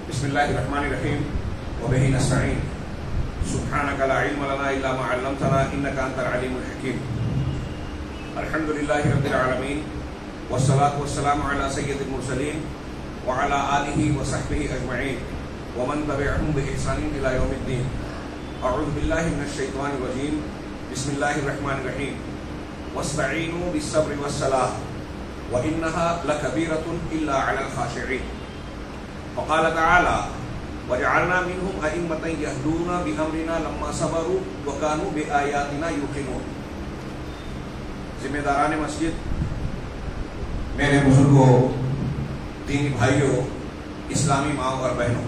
بسم اللہ الرحمن الرحیم وبہ نستعین سبحانک لا علم لنا الا ما علمتنا انک انت العلیم الحکیم الحمدللہ رب العالمین والصلاة والسلام علی سید المرسلین وعلی آلہ وصحبہ اجمعین ومن تبعهم بإحسان الى یوم الدین. اعوذ باللہ من الشیطان الرجیم. بسم اللہ الرحمن الرحیم. واستعینوا بالصبر والصلاة وإنها لكبيرة إلا على الخاشعين. وقال تعالى وجعلنا منهم أئمة يهدون بأمرنا لما صبروا وكانوا بآياتنا يوقنون. ذمہ داران مسجد، میرے بزرگوں، دینی بھائیوں، اسلامی ماں اور بہنوں،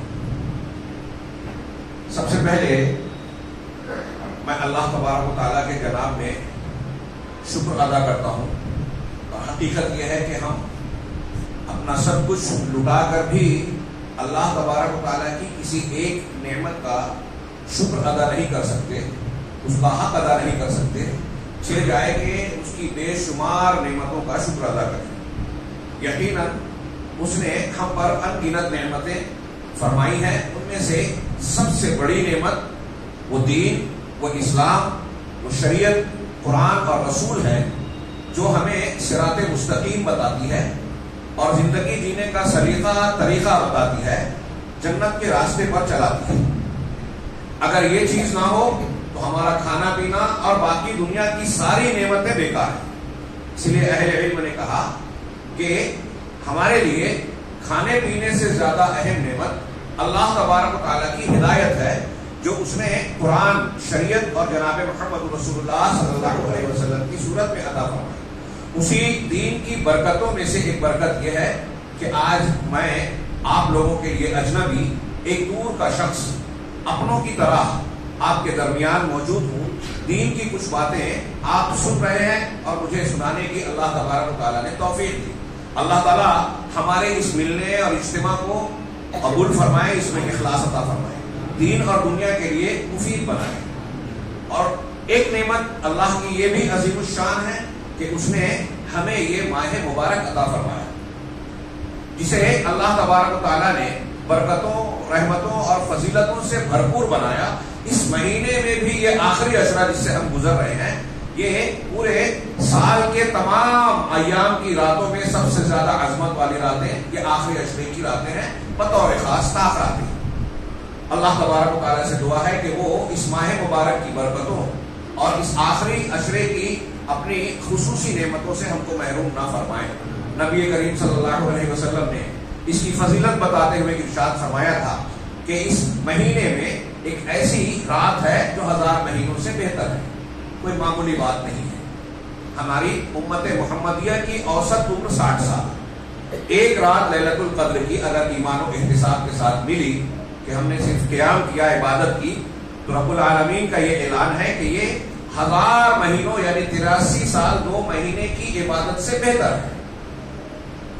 سب سے پہلے میں اللہ تبارک و تعالیٰ کے جناب میں شکر ادا کرتا ہوں. اور حقیقت یہ ہے کہ ہم اپنا سب کچھ لٹا کر بھی اللہ تبارک و تعالیٰ کی کسی ایک نعمت کا شکر ادا نہیں کر سکتے، اس کا حق ادا نہیں کر سکتے. چھڑ جائے کہ اس کی بے شمار نعمتوں کا شکر ادا کریں. یقیناً اس نے ہم پر ان گنت نعمتیں فرمائی ہیں. ان میں سے سب سے بڑی نعمت وہ دین، وہ اسلام، وہ شریعت، قرآن اور رسول ہے، جو ہمیں صراط مستقیم بتاتی ہے اور زندگی جینے کا طریقہ بتاتی ہے، جنت کے راستے پر چلاتی ہے. اگر یہ چیز نہ ہو تو ہمارا کھانا پینا اور باقی دنیا کی ساری نعمتیں بیکار ہیں. اس لیے اہل علم نے کہا کہ ہمارے لیے کھانے پینے سے زیادہ اہم نعمت اللہ تبارک و تعالیٰ کی ہدایت ہے، جو اس نے قرآن، شریعت اور جناب محمد رسول اللہ صلی اللہ علیہ وسلم کی صورت میں عطا فرمائی. اسی دین کی برکتوں میں سے ایک برکت یہ ہے کہ آج میں آپ لوگوں کے لیے اجنبی، ایک دور کا شخص، اپنوں کی طرح آپ کے درمیان موجود ہوں. دین کی کچھ باتیں آپ سن رہے ہیں اور مجھے سنانے کی اللہ تبارک و تعالیٰ نے توفیق دی. اللہ تعالیٰ ہمارے اس ملنے اور اجتماع کو قبول فرمائے، اس میں اخلاص عطا فرمائے، دین اور دنیا کے لیے مفید بنائے. اور ایک نعمت اللہ کی یہ بھی عظیم الشان ہے کہ اس نے ہمیں یہ ماہ مبارک عطا فرمایا، جسے اللہ تبارک و تعالیٰ نے برکتوں، رحمتوں اور فضیلتوں سے بھرپور بنایا. اس مہینے میں بھی یہ آخری عشرہ جس سے ہم گزر رہے ہیں، یہ پورے سال کے تمام ایام کی راتوں میں سب سے زیادہ عظمت والی راتیں یہ آخری عشرے کی راتیں ہیں، بطور خاص طاق راتیں. اللہ تبارک و تعالیٰ سے دعا ہے کہ وہ اس ماہ مبارک کی برکتوں اور اس آخری عشرے کی اپنی خصوصی نعمتوں سے ہم کو محروم نہ فرمائے. نبی کریم صلی اللہ علیہ وسلم نے اس کی فضیلت بتاتے ہوئے ارشاد فرمایا تھا کہ اس مہینے میں ایک ایسی رات ہے جو 1000 مہینوں سے بہتر ہے. کوئی معمولی بات نہیں ہے. ہماری امت محمدیہ کی اوسط عمر 60 سال. ایک رات لیلۃ القدر کی اگر ایمان و احتساب کے ساتھ ملی کہ ہم نے صرف قیام کیا، عبادت کی، تو رب العالمین کا یہ اعلان ہے کہ یہ 1000 مہینوں یعنی 83 سال 2 مہینے کی عبادت سے بہتر ہے.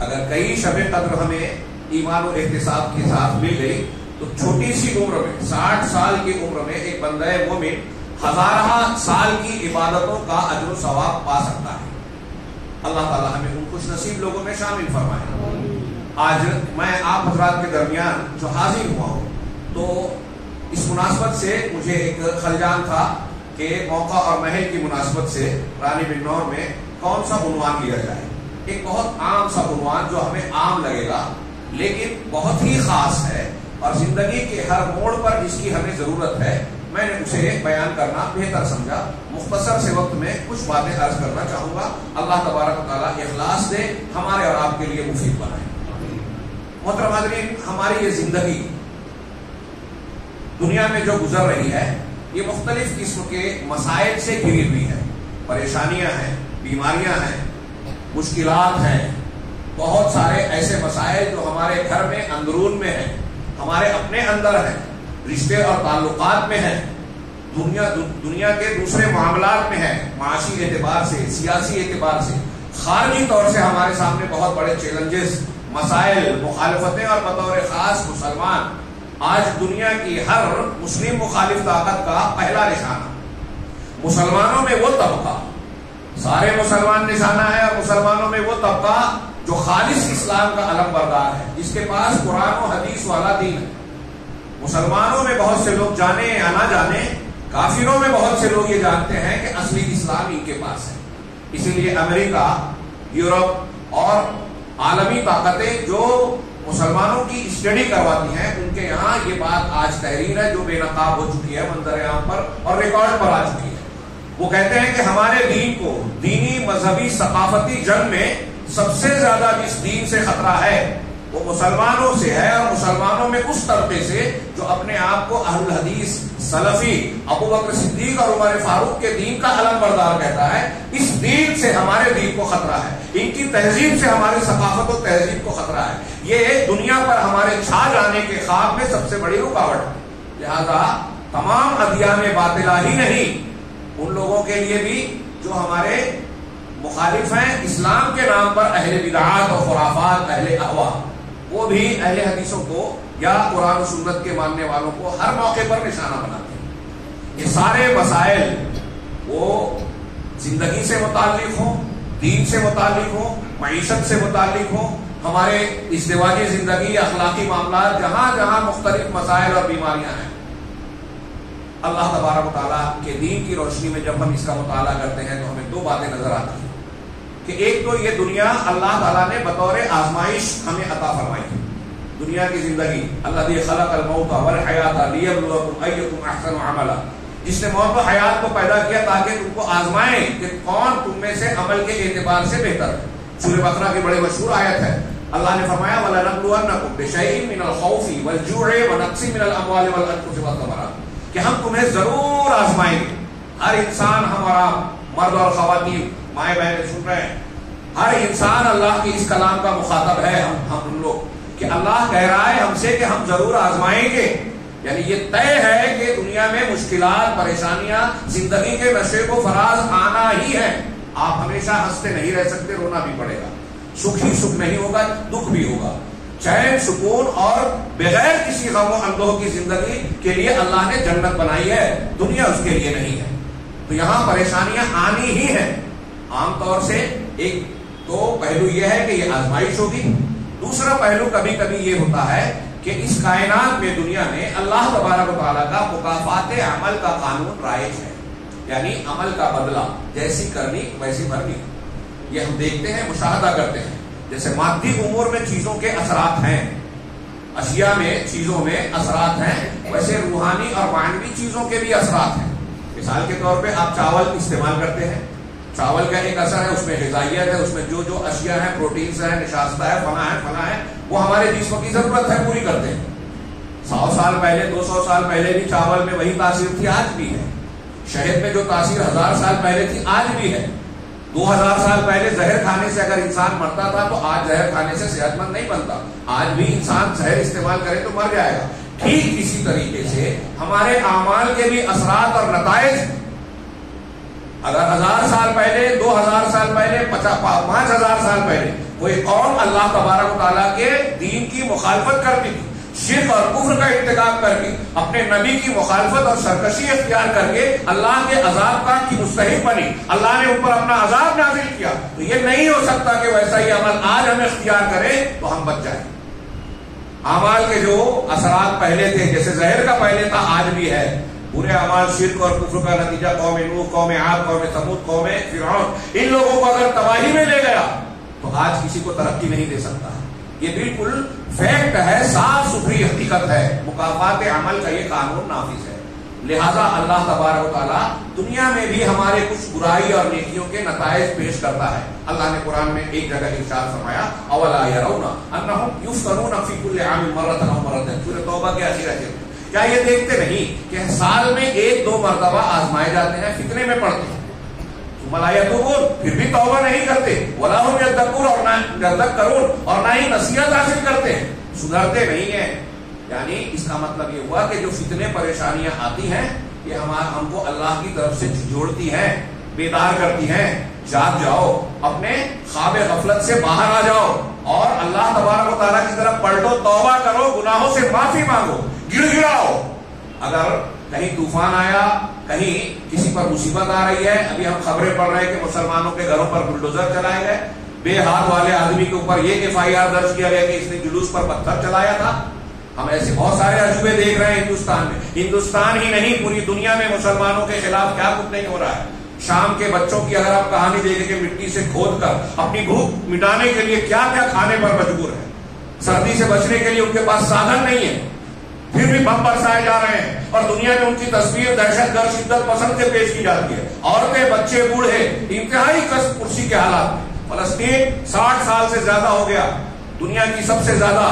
اگر کئی شب قدر ہمیں ایمان و احتساب کے ساتھ مل گئی تو چھوٹی سی عمر میں، 60 سال کی عمر میں، ایک بندہ مومن ہزارہ سال کی عبادتوں کا اجر و ثواب پا سکتا ہے. اللہ تعالیٰ ہمیں ان خوش نصیب لوگوں میں شامل فرمائے. آج میں آپ حضرات کے درمیان جو حاضر ہوا ہوں، تو اس مناسبت سے مجھے ایک خلجان تھا کہ موقع اور محل کی مناسبت سے رانی بنور میں کون سا عنوان لیا جائے. ایک بہت عام سا عنوان جو ہمیں عام لگے گا لیکن بہت ہی خاص ہے اور زندگی کے ہر موڑ پر جس کی ہمیں ضرورت ہے، میں نے اسے بیان کرنا بہتر سمجھا. مختصر سے وقت میں کچھ باتیں عرض کرنا چاہوں گا. اللہ تبارک و تعالیٰ اخلاص دے، ہمارے اور آپ کے لیے مفید بنائے. محترم حاضرین، ہماری یہ زندگی دنیا میں جو گزر رہی ہے، یہ مختلف قسم کے مسائل سے گھری ہوئی ہے. پریشانیاں ہیں، بیماریاں ہیں، مشکلات ہیں، بہت سارے ایسے مسائل جو ہمارے گھر میں، اندرون میں ہیں، ہمارے اپنے اندر ہیں، رشتے اور تعلقات میں ہیں، دنیا کے دوسرے معاملات میں ہیں، معاشی اعتبار سے، سیاسی اعتبار سے، خارجی طور سے ہمارے سامنے بہت بڑے چیلنجز، مسائل، مخالفتیں. اور بطور خاص مسلمان آج دنیا کی ہر مسلم مخالف طاقت کا پہلا نشانہ، مسلمانوں میں وہ طبقہ، سارے مسلمان نشانہ ہے، اور مسلمانوں میں وہ طبقہ جو خالص اسلام کا علم بردار ہے، جس کے پاس قرآن و حدیث والا دین ہے. مسلمانوں میں بہت سے لوگ جانے یا نہ جانے، کافروں میں بہت سے لوگ یہ جانتے ہیں کہ اصلی اسلام ان کے پاس ہے. اسی لیے امریکہ، یورپ اور عالمی طاقتیں جو مسلمانوں کی اسٹڈی کرواتی ہیں، ان کے یہاں یہ بات آج تحریر ہے جو بے نقاب ہو چکی ہے منظر عام پر اور ریکارڈ پر آ چکی ہے. وہ کہتے ہیں کہ ہمارے دین کو دینی، مذہبی، ثقافتی جنگ میں سب سے زیادہ جس دین سے خطرہ ہے وہ مسلمانوں سے ہے، اور مسلمانوں میں اس طبقے سے جو اپنے آپ کو اہل الحدیث، سلفی، ابو بکر صدیق اور عمر فاروق کے دین کا علم بردار کہتا ہے. اس دین سے ہمارے دین کو خطرہ ہے، ان کی تہذیب سے ہماری ثقافت و تہذیب کو خطرہ ہے. یہ دنیا پر ہمارے چھا جانے کے خواب میں سب سے بڑی رکاوٹ ہے. لہذا تمام ادیان باطلہ ہی نہیں، ان لوگوں کے لیے بھی جو ہمارے مخالف ہیں اسلام کے نام پر، اہل بدعات اور خرافات، اہل اہوا، وہ بھی اہل حدیثوں کو یا قرآن و سنت کے ماننے والوں کو ہر موقع پر نشانہ بناتے ہیں. یہ سارے مسائل وہ زندگی سے متعلق ہوں، دین سے متعلق ہوں، معیشت سے متعلق ہوں، ہمارے ازدواجی زندگی، اخلاقی معاملات، جہاں جہاں مختلف مسائل اور بیماریاں ہیں، اللہ تبارک و تعالیٰ کے دین کی روشنی میں جب ہم اس کا مطالعہ کرتے ہیں تو ہمیں دو باتیں نظر آتی ہیں کہ ایک تو یہ دنیا اللہ تعالیٰ نے بطور آزمائش ہمیں عطا فرمائی ہے. دنیا کی زندگی، الذی خلق الموت والحیات لیبلوکم ایکم احسن عملا، جس نے موت و حیات کو پیدا کیا تاکہ تم کو آزمائے کہ کون تم میں سے عمل کے اعتبار سے بہتر ہے. سورہ بقرہ کی بڑی مشہور آیت ہے. اللہ نے فرمایا وَلَنَبْلُوَنَّكُمْ بِشَيْءٍ مِّنَ الْخَوْفِ وَالْجُوعِ وَنَقْصٍ مِّنَ الْأَمْوَالِ وَالْأَنفُسِ وَالثَّمَرَاتِ، کہ ہم تمہیں ضرور آزمائیں گے. ہر انسان، ہمارا مرد اور خواتین، مائیں بہنیں سن رہے ہیں، ہر انسان اللہ کی اس کلام کا مخاطب ہے. ہم لوگ کہ اللہ کہہ رہا ہے ہم سے کہ ہم ضرور آزمائیں گے. یعنی یہ طے ہے کہ دنیا میں مشکلات، پریشانیاں، زندگی کے نشے کو فراز آنا ہی ہے. آپ ہمیشہ ہنستے نہیں رہ سکتے، رونا بھی پڑے گا. سکھ ہی سکھ نہیں ہوگا، دکھ بھی ہوگا. چین، سکون اور بغیر کسی غم و اندوہ کی زندگی کے لیے اللہ نے جنت بنائی ہے، دنیا اس کے لیے نہیں ہے. تو یہاں پریشانیاں آنی ہی ہیں. عام طور سے ایک تو پہلو یہ ہے کہ یہ آزمائش ہوگی. دوسرا پہلو کبھی کبھی یہ ہوتا ہے کہ اس کائنات میں، دنیا میں اللہ تبارک و تعالیٰ کا مکافات عمل کا قانون رائج ہے. یعنی عمل کا بدلہ جیسی کرنی ویسی بھرنی. یہ ہم دیکھتے ہیں، مشاہدہ کرتے ہیں. جیسے مادی امور میں چیزوں کے اثرات ہیں، اشیاء میں، چیزوں میں اثرات ہیں، ویسے روحانی اور معنوی چیزوں کے بھی اثرات ہیں. مثال کے طور پہ آپ چاول استعمال کرتے ہیں، چاول کا ایک اثر ہے، اس میں غذائیت ہے، اس میں جو جو اشیاء ہیں، پروٹینز ہیں، نشاستہ ہے، فلاں ہے، وہ ہمارے جسم کی ضرورت ہے، پوری کرتے ہیں. 100 سال پہلے، 200 سال پہلے بھی چاول میں وہی تاثیر تھی، آج بھی ہے. شہد میں جو تاثیر 1000 سال پہلے تھی، آج بھی ہے. 2000 سال پہلے زہر کھانے سے اگر انسان مرتا تھا تو آج زہر کھانے سے صحت مند نہیں بنتا. آج بھی انسان زہر استعمال کرے تو مر جائے گا. ٹھیک اسی طریقے سے ہمارے اعمال کے بھی اثرات اور نتائج، اگر 1000 سال پہلے، 2000 سال پہلے، 5000 سال پہلے کوئی قوم اللہ تبارک و تعالیٰ کے دین کی مخالفت کرتی تھی، شرک اور کفر کا ارتکاب کر کے اپنے نبی کی مخالفت اور سرکشی اختیار کر کے اللہ کے عذاب کا کی مستحق بنی، اللہ نے ان پر اپنا عذاب نازل کیا، تو یہ نہیں ہو سکتا کہ ویسا ہی عمل آج ہم اختیار کریں تو ہم بچ جائیں. اعمال کے جو اثرات پہلے تھے، جیسے زہر کا پہلے تھا، آج بھی ہے. برے اعمال، شرک اور کفر کا نتیجہ قوم نوح، قوم عاد، قوم ثمود، قوم فرعون، ان لوگوں کو اگر تباہی میں لے گیا تو آج کسی کو ترقی نہیں دے سکتا. یہ بالکل فیکٹ ہے، صاف ستھری حقیقت ہے. مکافات عمل کا یہ قانون نافذ ہے. لہذا اللہ تبارک و تعالیٰ دنیا میں بھی ہمارے کچھ برائی اور نیکیوں کے نتائج پیش کرتا ہے. اللہ نے قرآن میں ایک جگہ ارشاد فرمایا اولا یرون انہم یفتنون فی کل عام مرۃ او مرتين، سورۃ توبہ کے آخر ہے. کیا یہ دیکھتے نہیں کہ سال میں 1-2 مرتبہ آزمائے جاتے ہیں، فتنے میں پڑتے ہیں، ولا یتوبون، پھر بھی توبہ نہیں کرتے، ولا هم یذکرون، اور نہ یذکرون، اور نہ ہی نصیحت حاصل کرتے ہیں، سدھرتے نہیں ہیں. یعنی اس کا مطلب یہ ہوا کہ جو فتنے پریشانیاں آتی ہیں یہ ہم کو اللہ کی طرف سے جھنجھوڑتی ہیں، بیدار کرتی ہیں. جاگ جاؤ، اپنے خواب غفلت سے باہر آ جاؤ اور اللہ تبارک و تعالیٰ کی طرف پلٹو، توبہ کرو، گناہوں سے معافی مانگو، گڑ گڑاؤ. اگر کہیں طوفان آیا، کہیں کسی پر مصیبت آ رہی ہے، ابھی ہم خبریں پڑھ رہے ہیں کہ مسلمانوں کے گھروں پر بلڈوزر چلائے گئے، بے ہاتھ والے آدمی کے اوپر یہ FIR درج کیا گیا کہ اس نے جلوس پر پتھر چلایا تھا. ہم ایسے بہت سارے عجوبے دیکھ رہے ہیں ہندوستان میں. ہندوستان ہی نہیں پوری دنیا میں مسلمانوں کے خلاف کیا کچھ نہیں ہو رہا ہے. شام کے بچوں کی اگر آپ کہانی دیکھیں کہ مٹی سے کھود کر اپنی بھوک مٹانے کے لیے کیا کیا کھانے پر مجبور ہے. سردی سے بچنے کے لیے ان کے پاس سادھن نہیں ہے, پھر بھی بم برسائے جا رہے ہیں, اور دنیا میں ان کی تصویر دہشت گرد شدت پسند سے پیش کی جاتی ہے. عورتیں, بچے, بوڑھے انتہائی کس کرسی کے حالات میں. فلسطین 60 سال سے زیادہ ہو گیا دنیا کی سب سے زیادہ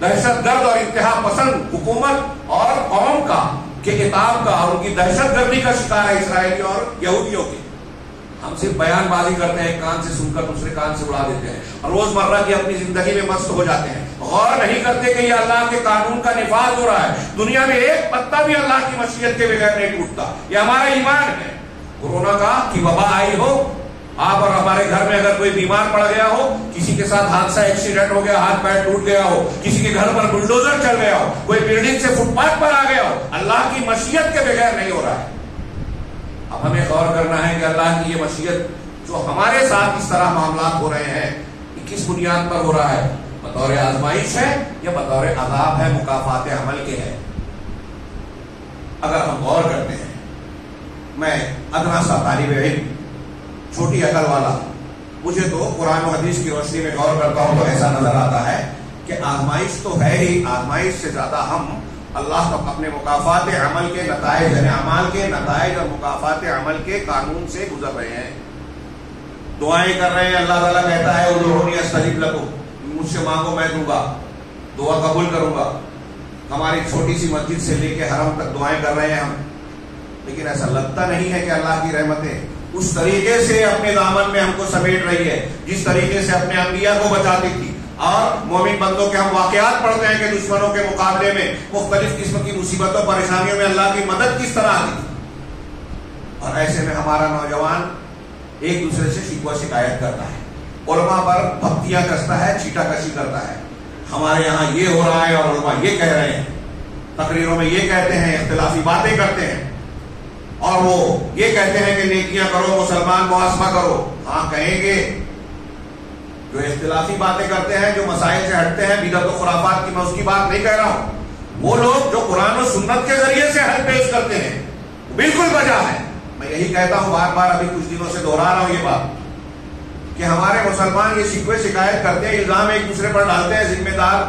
دہشت گرد اور انتہا پسند حکومت اور قوم کا کہ اتاب کا اور ان کی دہشت گردی کا شکار ہے اسرائیلی اور یہودیوں کی. ہم صرف بیان بازی کرتے ہیں, کان سے سن کر دوسرے کان سے اڑا دیتے ہیں, اور روزمرہ کی اپنی زندگی میں مست ہو جاتے ہیں. غور نہیں کرتے کہ یہ اللہ کے قانون کا نفاذ ہو رہا ہے. دنیا میں ایک پتا بھی اللہ کی مشیت کے بغیر نہیں ٹوٹتا. یہ ہمارا ایمان ہے. کورونا کا کی وبا آئی ہو, آپ اور ہمارے گھر میں اگر کوئی بیمار پڑ گیا ہو, کسی کے ساتھ حادثہ ایکسیڈنٹ ہو گیا, ہاتھ پیر ٹوٹ گیا ہو, کسی کے گھر پر بلڈوزر چل گیا ہو, کوئی بلڈنگ سے فٹ پاتھ پر آ گیا ہو, اللہ کی مشیت کے بغیر نہیں ہو رہا ہے. اب ہمیں غور کرنا ہے کہ اللہ کی یہ مشیت جو ہمارے ساتھ اس طرح معاملات ہو رہے ہیں یہ کس بنیاد پر ہو رہا ہے. بطور آزمائش ہے یا بطور عذاب ہے, مکافات عمل کے ہے. اگر ہم غور کرتے ہیں, میں ادنا سا طالب علم, چھوٹی عقل والا, مجھے تو قرآن و حدیث کی روشنی میں غور کرتا ہوں تو ایسا نظر آتا ہے کہ آزمائش تو ہے ہی, آزمائش سے زیادہ ہم اللہ کو اپنے مکافات عمل کے نتائج, یعنی اعمال کے نتائج اور مکافات عمل کے قانون سے گزر رہے ہیں. دعائیں کر رہے ہیں, اللہ تعالیٰ کہتا ہے ادعونی استجب لکم, مجھ سے مانگو میں دوں گا, دعا قبول کروں گا. ہماری چھوٹی سی مسجد سے لے کے حرم تک دعائیں کر رہے ہیں ہم, لیکن ایسا لگتا نہیں ہے کہ اللہ کی رحمتیں اس طریقے سے اپنے دامن میں ہم کو سمیٹ رہی ہے جس طریقے سے اپنے انبیاء کو بچاتی تھی. اور مومن بندوں کے ہم واقعات پڑھتے ہیں کہ دشمنوں کے مقابلے میں مختلف قسم کی مصیبتوں پریشانیوں میں اللہ کی مدد کس طرح آتی تھی. اور ایسے میں ہمارا نوجوان ایک دوسرے سے شکوہ شکایت کرتا ہے, علماء پر بھکتیاں کستا ہے, چیٹا کشی کرتا ہے. ہمارے یہاں یہ ہو رہا ہے اور علماء یہ کہہ رہے ہیں, تقریروں میں یہ کہتے ہیں, اختلافی باتیں کرتے ہیں, اور وہ یہ کہتے ہیں کہ نیکیاں کرو, مسلمان محاسبہ کرو. ہاں کہیں گے, جو اختلافی باتیں کرتے ہیں, جو مسائل سے ہٹتے ہیں, بدعت و خرافات کی, میں اس کی بات نہیں کہہ رہا ہوں. وہ لوگ جو قرآن و سنت کے ذریعے سے حل پیش کرتے ہیں بالکل بجا ہے. میں یہی کہتا ہوں بار بار, ابھی کچھ دنوں سے دوہرا رہا ہوں یہ بات کہ ہمارے مسلمان یہ شکوے شکایت کرتے ہیں, الزام ایک دوسرے پر ڈالتے ہیں, ذمہ دار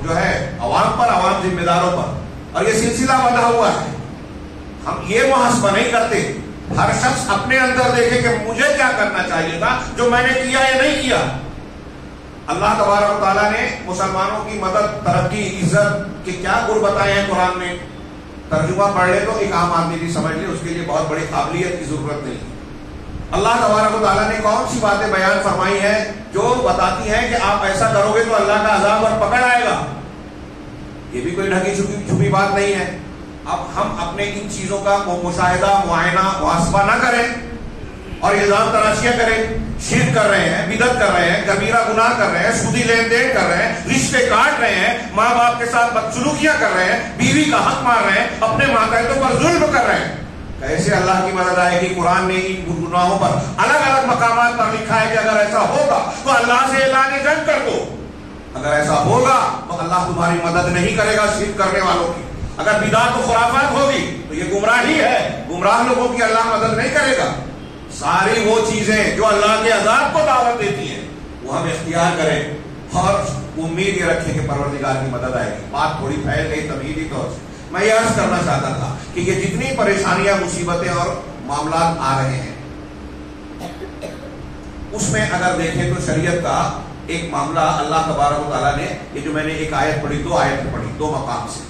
جو ہے عوام پر, عوام ذمہ داروں پر, اور یہ سلسلہ بندھا ہوا ہے. ہم یہ محاسبہ نہیں کرتے. ہر شخص اپنے اندر دیکھے کہ مجھے کیا کرنا چاہیے تھا جو میں نے کیا یا نہیں کیا. اللہ تبارک و تعالیٰ نے مسلمانوں کی مدد, ترقی, عزت کے کیا گر بتائے ہیں قرآن میں. ترجمہ پڑھ لے تو ایک عام آدمی بھی سمجھ لے, اس کے لیے بہت بڑی قابلیت کی ضرورت نہیں. اللہ تبارک و تعالیٰ نے کون سی باتیں بیان فرمائی ہیں جو بتاتی ہیں کہ آپ ایسا کرو گے تو اللہ کا عذاب اور پکڑ آئے گا. یہ بھی کوئی ڈھکی چھپی بات نہیں ہے. اب ہم اپنے ان چیزوں کا مشاہدہ, معائنہ, محاسبہ نہ کریں اور الزام تراشیاں کریں. شرک کر رہے ہیں, بدعت کر رہے ہیں, کبیرہ گناہ کر رہے ہیں, سودی لین دین کر رہے ہیں, رشتے کاٹ رہے ہیں, ماں باپ کے ساتھ بدسلوکیاں کر رہے ہیں, بیوی کا حق مار رہے ہیں, اپنے ماتحتوں پر ظلم کر رہے ہیں. کیسے اللہ کی مدد آئے گی؟ قرآن نے ان گناہوں پر الگ الگ مقامات پر لکھا ہے کہ اگر ایسا ہوگا تو اللہ سے اعلان جنگ کر دو. اگر ایسا ہوگا تو اللہ تمہاری مدد نہیں کرے گا شرک کرنے والوں کی. اگر بدعت و خرافات ہوگی تو یہ گمراہی ہے, گمراہ لوگوں کی اللہ مدد نہیں کرے گا. ساری وہ چیزیں جو اللہ کے عذاب کو دعوت دیتی ہیں وہ ہم اختیار کریں اور امید یہ رکھیں کہ پروردگار کی مدد آئے گی. بات تھوڑی پھیل گئی تمہیدی طور سے. میں یہ عرض کرنا چاہتا تھا کہ یہ جتنی پریشانیاں, مصیبتیں اور معاملات آ رہے ہیں اس میں اگر دیکھیں تو شریعت کا ایک معاملہ اللہ تبارک و تعالیٰ نے, یہ جو میں نے ایک آیت پڑھی, 2 آیتیں پڑھی 2 مقام سے,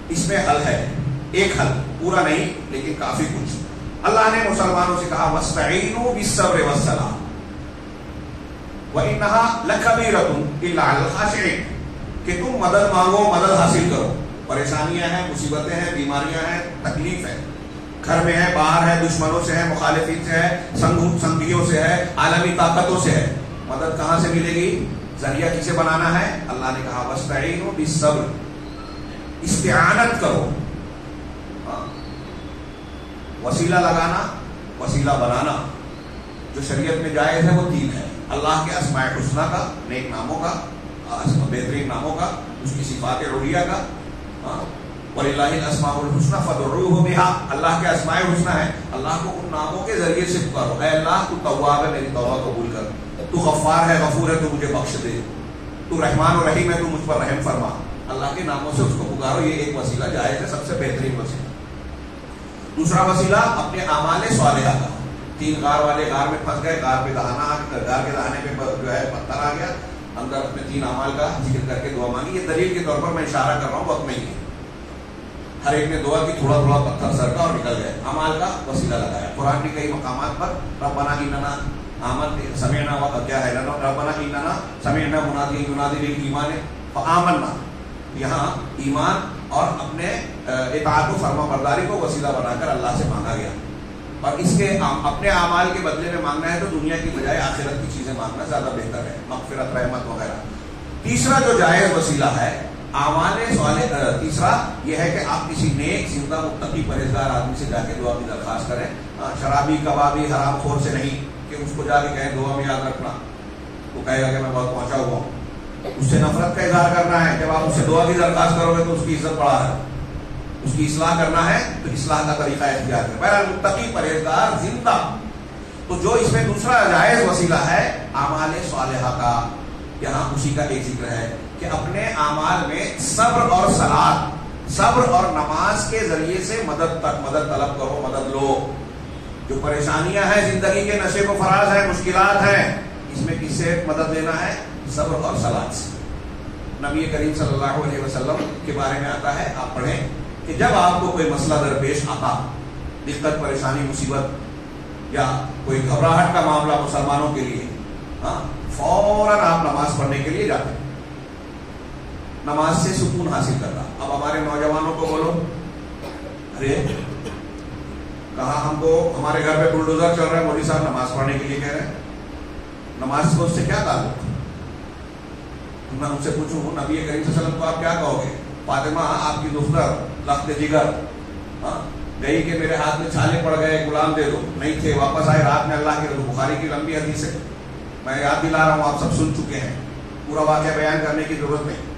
اس میں حل ہے. ایک حل, پورا نہیں لیکن کافی کچھ. اللہ نے مسلمانوں سے کہا وَاسْتَعِينُوا بِالصَّبْرِ وَالصَّلَاةِ وَإِنَّهَا لَكَبِيرَةٌ إِلَّا عَلَى الْخَاشِعِينَ, کہ تم مدد مانگو, مدد حاصل کرو. پریشانیاں ہیں, مصیبتیں ہیں, بیماریاں ہیں, تکلیف ہے, گھر میں ہے, باہر ہے, دشمنوں سے ہے, مخالفین سے ہے, سنگیوں سے ہے, عالمی طاقتوں سے ہے. مدد کہاں سے ملے گی؟ ذریعہ کسے بنانا ہے؟ اللہ نے کہا وَاسْتَعِينُوا بِالصَّبْرِ, استعانت کرو. وسیلہ لگانا, وسیلہ بنانا جو شریعت میں جائز ہے وہ 3 ہے. اللہ کے اسماء الحسنہ کا، نیک ناموں کا، بہترین ناموں کا، اس کی صفات رعیہ کا. وَلِلَّهِ الْأَسْمَاءُ الْحُسْنَى فَادْعُوهُ بِهَا. اللہ کے اسماء الحسنى ہے، اللہ کو ان ناموں کے ذریعے سے پکارو. اے اللہ تو تواب ہے، میری توبہ قبول کر. تو غفار ہے، غفور ہے، تو مجھے بخش دے. تو رحمان و رحیم ہے، تو مجھ پر رحم فرما. اللہ کے ناموں سے اس کو پکارو. یہ ایک وسیلہ جائز ہے، سب سے بہترین وسیلہ. دوسرا وسیلہ اپنے اعمال صالحہ کا. 3 غار والے غار میں پھنس گئے، غار کے دہانے پہ جو ہے پتھر آ گیا، اندر اپنے 3 اعمال کا ذکر کر کے دعا مانگی. یہ دلیل کے طور پر میں اشارہ کر رہا ہوں، وقت نہیں ہے. ہر ایک نے دعا کی، تھوڑا تھوڑا پتھر سرکا اور نکل گئے. اعمال کا وسیلہ لگایا. قرآن نے کئی مقامات پر ربنا اننا سمعنا کیا ہے ربنا اننا سمعنا منادی ینادی للایمان فآمنا. یہاں ایمان اور اپنے اطاعت و فرما برداری کو وسیلہ بنا کر اللہ سے مانگا گیا. اور اس کے اپنے اعمال کے بدلے میں مانگنا ہے تو دنیا کی بجائے آخرت کی چیزیں مانگنا زیادہ بہتر ہے، مغفرت، رحمت وغیرہ. تیسرا جو جائز وسیلہ ہے اعمال صالح، تیسرا یہ ہے کہ آپ کسی نیک زندہ متقی پرہیزگار آدمی سے جا کے دعا کی درخواست کریں. شرابی کبابی حرام خور سے نہیں کہ اس کو جا کے کہیں دعا میں یاد رکھنا، وہ کہے گا کہ میں بہت پہنچا ہوا ہوں. اس سے نفرت کا اظہار کرنا ہے. جب آپ اس سے دعا کی درخواست کرو گے تو اس کی عزت بڑھا ہے. اس کی اصلاح کرنا ہے تو اصلاح کا طریقہ اختیار کریں. بہرحال متقی پرہیزگار زندہ. تو جو اس میں دوسرا جائز وسیلہ ہے اعمال صالحہ کا، یہاں اسی کا ایک ذکر ہے کہ اپنے اعمال میں صبر اور صلاۃ، صبر اور نماز کے ذریعے سے مدد طلب کرو، مدد لو. جو پریشانیاں ہیں زندگی کے، نشے و فراز ہیں، مشکلات ہیں، اس میں کس سے مدد لینا ہے؟ صبر اور صلاۃ سے. نبی کریم صلی اللہ علیہ وسلم کے بارے میں آتا ہے، آپ پڑھیں کہ جب آپ کو کوئی مسئلہ درپیش آتا، دقت، پریشانی، مصیبت یا کوئی گھبراہٹ کا معاملہ مسلمانوں کے لیے، فوراً آپ نماز پڑھنے کے لیے جاتے ہیں. نماز سے سکون حاصل کر رہا. اب ہمارے نوجوانوں کو بولو، ارے کہاں ہم کو ہمارے گھر پہ بلڈوزر چل رہا ہے، مولوی صاحب نماز پڑھنے کے لیے کہہ رہے ہیں. نماز کو اس سے کیا تعلق؟ میں ان سے پوچھوں نبی کریم صلی اللہ علیہ وسلم کو آپ کیا کہو گے؟ فاطمہ آپ کی دختر لخت جگر گئی کہ میرے ہاتھ میں چھالے پڑ گئے، غلام دے دو. نہیں تھے، واپس آئے رات میں. اللہ کی بخاری کی لمبی حدیث ہے، میں یاد دلا رہا ہوں، آپ سب سن چکے ہیں، پورا واقعہ بیان کرنے کی ضرورت نہیں.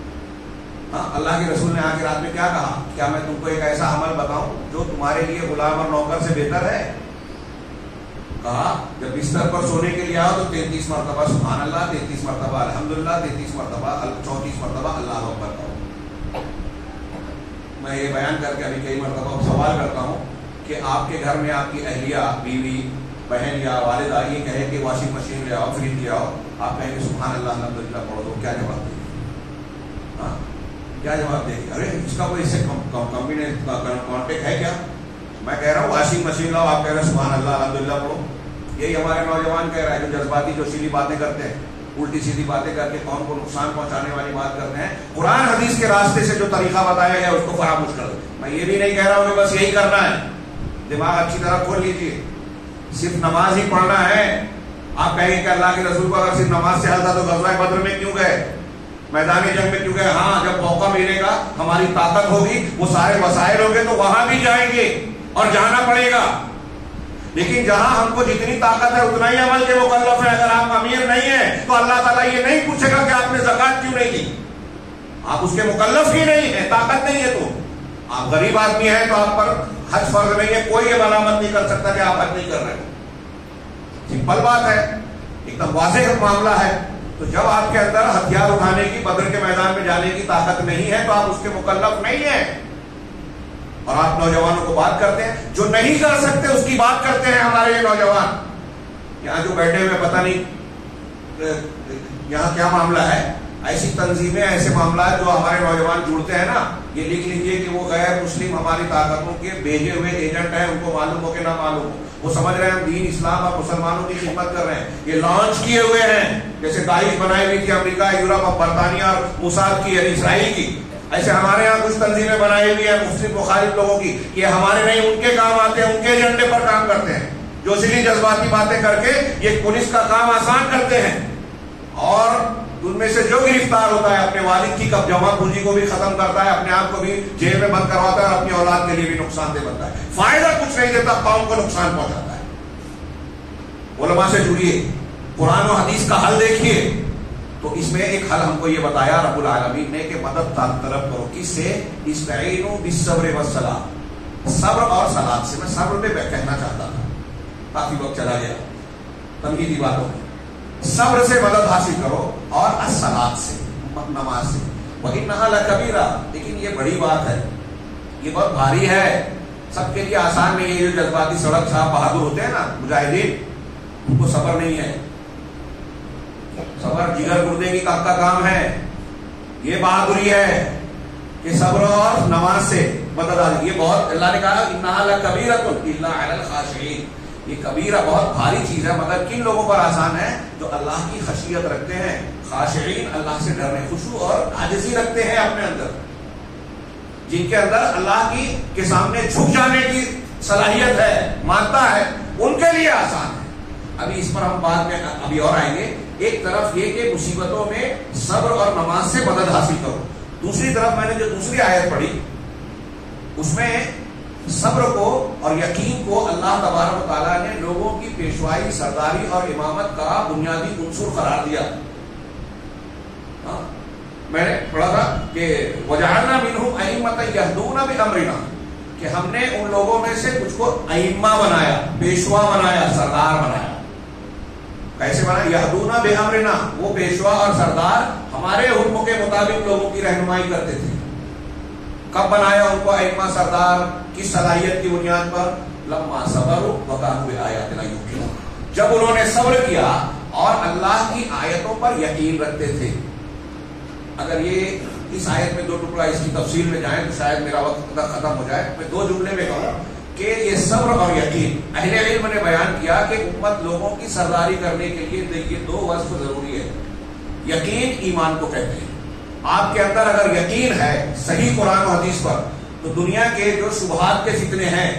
اللہ کے رسول نے آ کے رات میں کیا کہا؟ کیا میں تم کو ایک ایسا عمل بتاؤں جو تمہارے لیے غلام اور نوکر سے بہتر ہے؟ کہا جب بستر پر سونے کے لیے آؤ تو 33 مرتبہ سبحان اللہ، 33 مرتبہ الحمدللہ، 33 مرتبہ 34 مرتبہ اللہ اکبر کہو. میں یہ بیان کر کے ابھی کئی مرتبہ سوال کرتا ہوں کہ آپ کے گھر میں آپ کی اہلیہ، بیوی، بہن یا والدہ یہ کہے کہ واشنگ مشین لے آؤ، فریج لے آؤ، آپ کہیں گے سبحان اللہ الحمدللہ پڑھو، تو کیا جواب دیں گے؟ کیا جواب دیں گے؟ ارے اس کا کوئی اس سے کانٹیکٹ ہے کیا؟ میں کہہ رہا ہوں واشنگ مشین لاؤ، آپ کہہ رہے ہیں سبحان اللہ الحمدللہ پڑھو. یہی ہمارے نوجوان کہہ رہا ہے جو جذباتی جوشیلی باتیں کرتے ہیں، الٹی سیدھی باتیں کر کے قوم کو نقصان پہنچانے والی بات کرتے ہیں. قرآن حدیث کے راستے سے جو طریقہ بتایا گیا اس کو فراموش کر دیں. میں یہ بھی نہیں کہہ رہا ہوں کہ بس یہی کرنا ہے، دماغ اچھی طرح کھول لیجیے. صرف نماز ہی پڑھنا ہے. آپ کہیں کہ اللہ کے رسول کو اگر صرف نماز سے حل تھا تو غزوہ بدر میں کیوں گئے، میدان جنگ میں کیوں گئے؟ ہاں جب موقع ملے گا، ہماری طاقت ہوگی، وہ سارے وسائل ہوں گے تو وہاں بھی جائیں گے اور جانا پڑے گا. لیکن جہاں ہم کو جتنی طاقت ہے اتنا ہی عمل کے مکلف ہے. اگر آپ امیر نہیں ہیں تو اللہ تعالیٰ یہ نہیں پوچھے گا کہ آپ نے زکوٰۃ کیوں نہیں دی. آپ اس کے مکلف ہی نہیں ہیں، طاقت نہیں ہے. تو آپ غریب آدمی ہیں تو آپ پر حج فرض نہیں ہے. کوئی یہ ملامت نہیں کر سکتا کہ آپ حج نہیں کر رہے ہو. سمپل بات ہے، ایک دم واضح معاملہ ہے. تو جب آپ کے اندر ہتھیار اٹھانے کی، بدر کے میدان میں جانے کی طاقت نہیں ہے تو آپ اس کے مکلف نہیں ہیں. اور آپ نوجوانوں کو بات کرتے ہیں، جو نہیں کر سکتے اس کی بات کرتے ہیں ہمارے یہ نوجوان. یہاں جو بیٹھے ہوئے پتہ نہیں یہاں کیا معاملہ ہے. ایسی تنظیمیں، ایسے معاملات جو ہمارے نوجوان جڑتے ہیں نا، یہ لکھ لیجئے کہ وہ غیر مسلم ہماری طاقتوں کے بھیجے ہوئے ایجنٹ ہیں. ان کو معلوم ہو کہ نہ معلوم ہو، وہ سمجھ رہے ہیں ہم دین اسلام اور مسلمانوں کی خدمت کر رہے ہیں. یہ لانچ کیے ہوئے ہیں، جیسے داعش بنائی ہوئی تھی امریکہ، یورپ اور برطانیہ اور موساد کی، یعنی اسرائیل کی. ایسے ہمارے یہاں کچھ تنظیمیں بنائی ہوئی ہیں مسلم مخالف لوگوں کی. یہ ہمارے نہیں، ان کے کام آتے ہیں، ان کے ایجنڈے پر کام کرتے ہیں. جو سلی جذباتی باتیں کر کے یہ پولیس کا کام آسان کرتے ہیں. اور ان میں سے جو گرفتار ہوتا ہے اپنے والد کی جمع پونجی کو بھی ختم کرتا ہے، اپنے آپ کو بھی جیل میں بند کرواتا ہے اور اپنی اولاد کے لیے بھی نقصان دہ بنتا ہے. فائدہ کچھ نہیں دیتا، قوم کو نقصان پہنچاتا ہے. علماء سے جڑیے، قرآن و حدیث کا حل دیکھیے تو اس میں ایک حل ہم کو یہ بتایا رب العالمین نے کہ مدد طلب کرو کس سے؟ استعینوا بالصبر والصلاۃ، صبر اور صلاۃ سے. میں صبر پہ کہنا چاہتا تھا، کافی وقت چلا گیا تمہیدی باتوں میں. صبر سے مدد حاصل کرو اور الصلاۃ سے، نماز سے. وَإِنَّهَا لَكَبِيرَةٌ، لیکن یہ بڑی بات ہے، یہ بہت بھاری ہے. سب کے لیے آسان نہیں ہے. یہ جو جذباتی سڑک چھاپ بہادر ہوتے ہیں نا مجاہدین، ان کو صبر نہیں ہے. صبر جگر گردے کی کا کام ہے. یہ بہادری ہے کہ صبر اور نماز سے مدد آتی. یہ بہت، اللہ نے کہا انہا لکبیرۃ الا علی الخاشعین، یہ کبیرہ بہت بھاری چیز ہے، مگر کن لوگوں پر آسان ہے؟ جو اللہ کی خشیت رکھتے ہیں، خاشعین، اللہ سے ڈرنے، خشوع اور عاجزی رکھتے ہیں اپنے اندر، جن کے اندر اللہ کی کے سامنے جھک جانے کی صلاحیت ہے، مانتا ہے، ان کے لیے آسان ہے. ابھی اس پر ہم بعد میں ابھی اور آئیں گے. ایک طرف یہ کہ مصیبتوں میں صبر اور نماز سے مدد حاصل کرو، دوسری طرف میں نے جو دوسری آیت پڑھی اس میں صبر کو اور یقین کو اللہ تبارک و تعالیٰ نے لوگوں کی پیشوائی، سرداری اور امامت کا بنیادی عنصر قرار دیا. میں نے پڑھا تھا کہ وَجَعَلْنَا مِنْهُمْ أَئِمَّةً يَهْدُونَ بِأَمْرِنَا، کہ ہم نے ان لوگوں میں سے کچھ کو ائمہ بنایا، پیشوا بنایا، سردار بنایا. کیسے بنایا؟ یہدونا بِأَمْرِنَا، وہ پیشوا اور سردار ہمارے حکم کے مطابق لوگوں کی رہنمائی کرتے تھے. کب بنایا ان کو ائمہ سردار؟ کس صلاحیت کی بنیاد پر؟ لما صبروا وكانوا بآياتنا يوقنون، جب انہوں نے صبر کیا اور اللہ کی آیتوں پر یقین رکھتے تھے. اگر یہ اس آیت میں دو ٹکڑا اس کی تفصیل میں جائیں تو شاید میرا وقت ختم ہو جائے. میں دو جملے میں کہوں کہ یہ صبر اور یقین، اہل علم نے بیان کیا کہ امت لوگوں کی سرداری کرنے کے لیے یہ دو وصف ضروری ہے. یقین ایمان کو کہتے ہیں. آپ کے اندر اگر یقین ہے صحیح قرآن و حدیث پر تو دنیا کے جو شبہات کے فتنے ہیں،